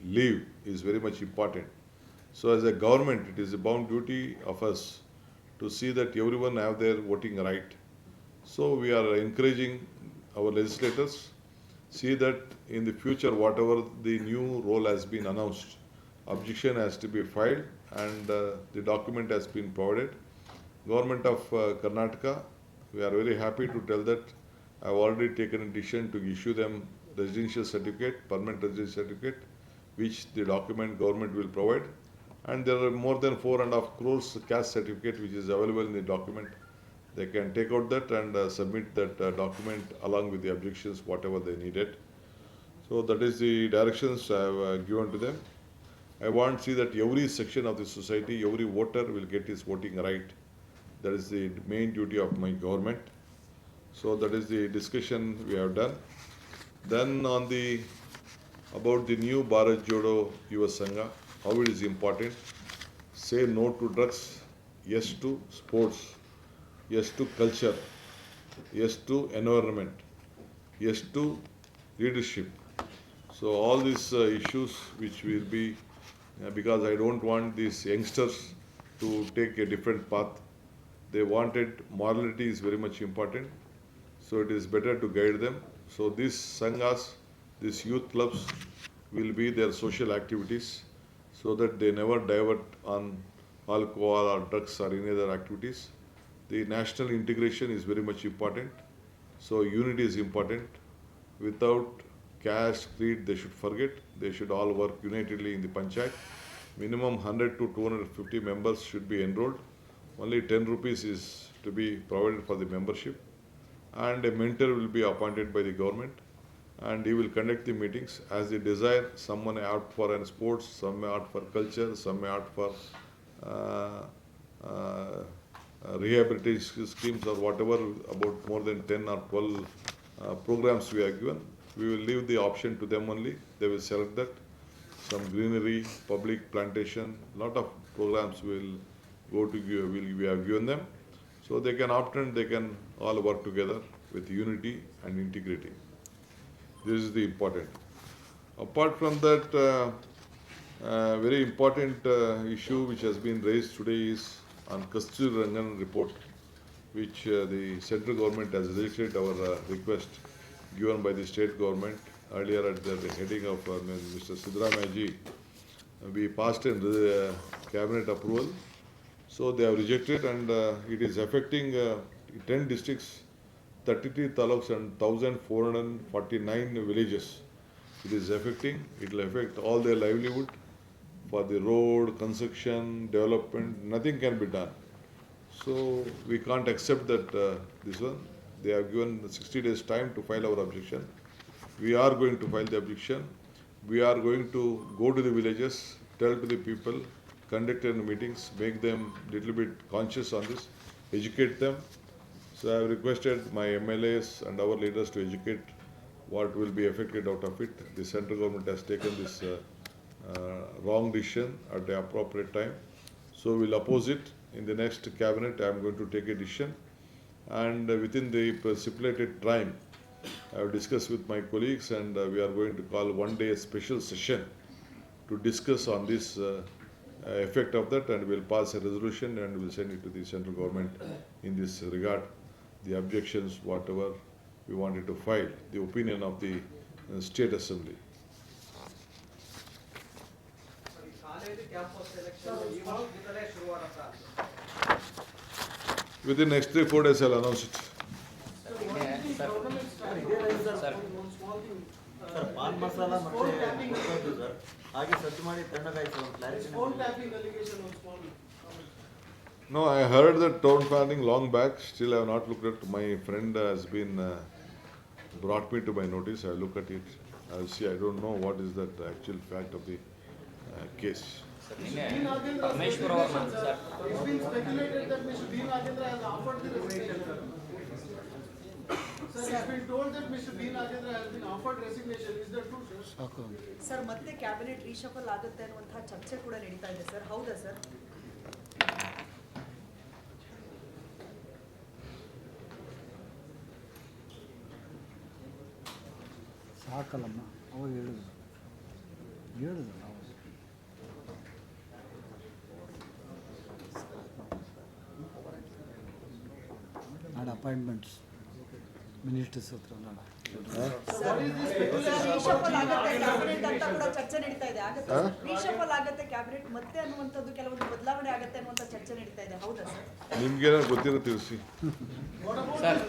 live is very much important. So as a government, it is a bound duty of us to see that everyone have their voting right. So we are encouraging our legislators, see that in the future, whatever the new role has been announced, objection has to be filed, and the document has been provided. Government of Karnataka, we are very happy to tell that I have already taken a decision to issue them residential certificate, permanent residential certificate, which the document government will provide. And there are more than 4.5 crores cash certificate which is available in the document. They can take out that and submit that document along with the objections, whatever they needed. So that is the directions I have given to them. I want to see that every section of the society, every voter will get his voting right. That is the main duty of my government. So that is the discussion we have done. Then on the about the new Bharat Jodo Yuva Sangha, how it is important. Say no to drugs, yes to sports, yes to culture, yes to environment, yes to leadership. So all these issues which will be, because I don't want these youngsters to take a different path. They wanted morality is very much important. So it is better to guide them. So these sanghas, these youth clubs will be their social activities, so that they never divert on alcohol or drugs or any other activities. The national integration is very much important. So unity is important. Without caste, creed, they should forget. They should all work unitedly in the panchayat. Minimum 100 to 250 members should be enrolled. Only 10 rupees is to be provided for the membership. And a mentor will be appointed by the government. And he will conduct the meetings as they desire. Some may opt for sports, some may opt for culture, some may opt for rehabilitation schemes or whatever, about more than 10 or 12 programs we are given. We will leave the option to them only. They will select that. some greenery, public plantation, lot of programs will go to give, we have given them. So they can opt in, they can all work together with unity and integrity. This is the important. Apart from that, very important issue which has been raised today is on Kasturi Rangan report, which the central government has rejected our request given by the state government earlier at the heading of Mr. Siddaramaiah. We passed in cabinet approval. So they have rejected, and it is affecting 10 districts, 33 taluks and 1,449 villages. It is affecting, it will affect all their livelihood for the road, construction, development, nothing can be done. So we can't accept that this one. They have given 60 days time to file our objection. We are going to file the objection. We are going to go to the villages, tell to the people, conduct meetings, make them little bit conscious on this, educate them. So I have requested my MLAs and our leaders to educate what will be affected out of it. The central government has taken this wrong decision at the appropriate time. So we'll oppose it. In the next cabinet, I am going to take a decision. And within the stipulated time, I have discussed with my colleagues, and we are going to call one day a special session to discuss on this effect of that, and we'll pass a resolution and we'll send it to the central government in this regard. The objections, whatever we wanted to file, the opinion of the state assembly. Within next 3-4 days, I'll announce it. Sir pan masala ಮತ್ತೆ ಗೊತ್ತಾಯ್ತು sir, ಹಾಗೆ search ಮಾಡಿ ತಣ್ಣಗಾಯ್ತು ಒಂದು clarity. Phone tapping allegation on small. No, I heard that town planning long back. Still, I have not looked at. My friend has been brought me to my notice. I look at it. I'll see. I don't know what is that actual fact of the case. Dean Nagendra Parameshwar ಅವ್ರನ್ನ sir It's been speculated that Mr. Dean Nagendra has offered the resignation. Sir, it's been told that Mr. Dean Nagendra has been offered resignation. Is that true, sir? Sir ಮತ್ತೆ cabinet reshuffle ಆಗುತ್ತೆ ಅನ್ನುವಂತಹ ಚರ್ಚೆ ಕೂಡ ನಡೀತಾ ಇದೆ sir, ಹೌದಾ sir? ಸಾಕಲ್ಲಮ್ಮ ಅವಾಗ ಹೇಳಿದ್ರು ನಾವು ನಾಳೆ ಅಪಾಯಿಂಟ್ಮೆಂಟ್ಸ್ ಮಿನಿಸ್ಟರ್ಸ್ ಹತ್ರ ನಾಳೆ ರೀಶಫಲ್ ಆಗುತ್ತೆ ಕ್ಯಾಬಿನೆಟ್ ಅಂತ ಕೂಡ ಚರ್ಚೆ ನಡೀತಾ ಇದೆ, ಆಗುತ್ತೆ ರೀಶಫಲ್ ಆಗುತ್ತೆ ಕ್ಯಾಬಿನೆಟ್ ಮತ್ತೆ ಅನ್ನುವಂಥದ್ದು, ಕೆಲವೊಂದು ಬದಲಾವಣೆ ಆಗುತ್ತೆ ಅನ್ನುವಂಥ ಚರ್ಚೆ ನಡೀತಾ ಇದೆ, ಹೌದಾ ಸರ್? ನಿಮ್ಗೇನಾದ್ರು ಗೊತ್ತಿರೋ ತಿಳಿಸಿ. ಸರ್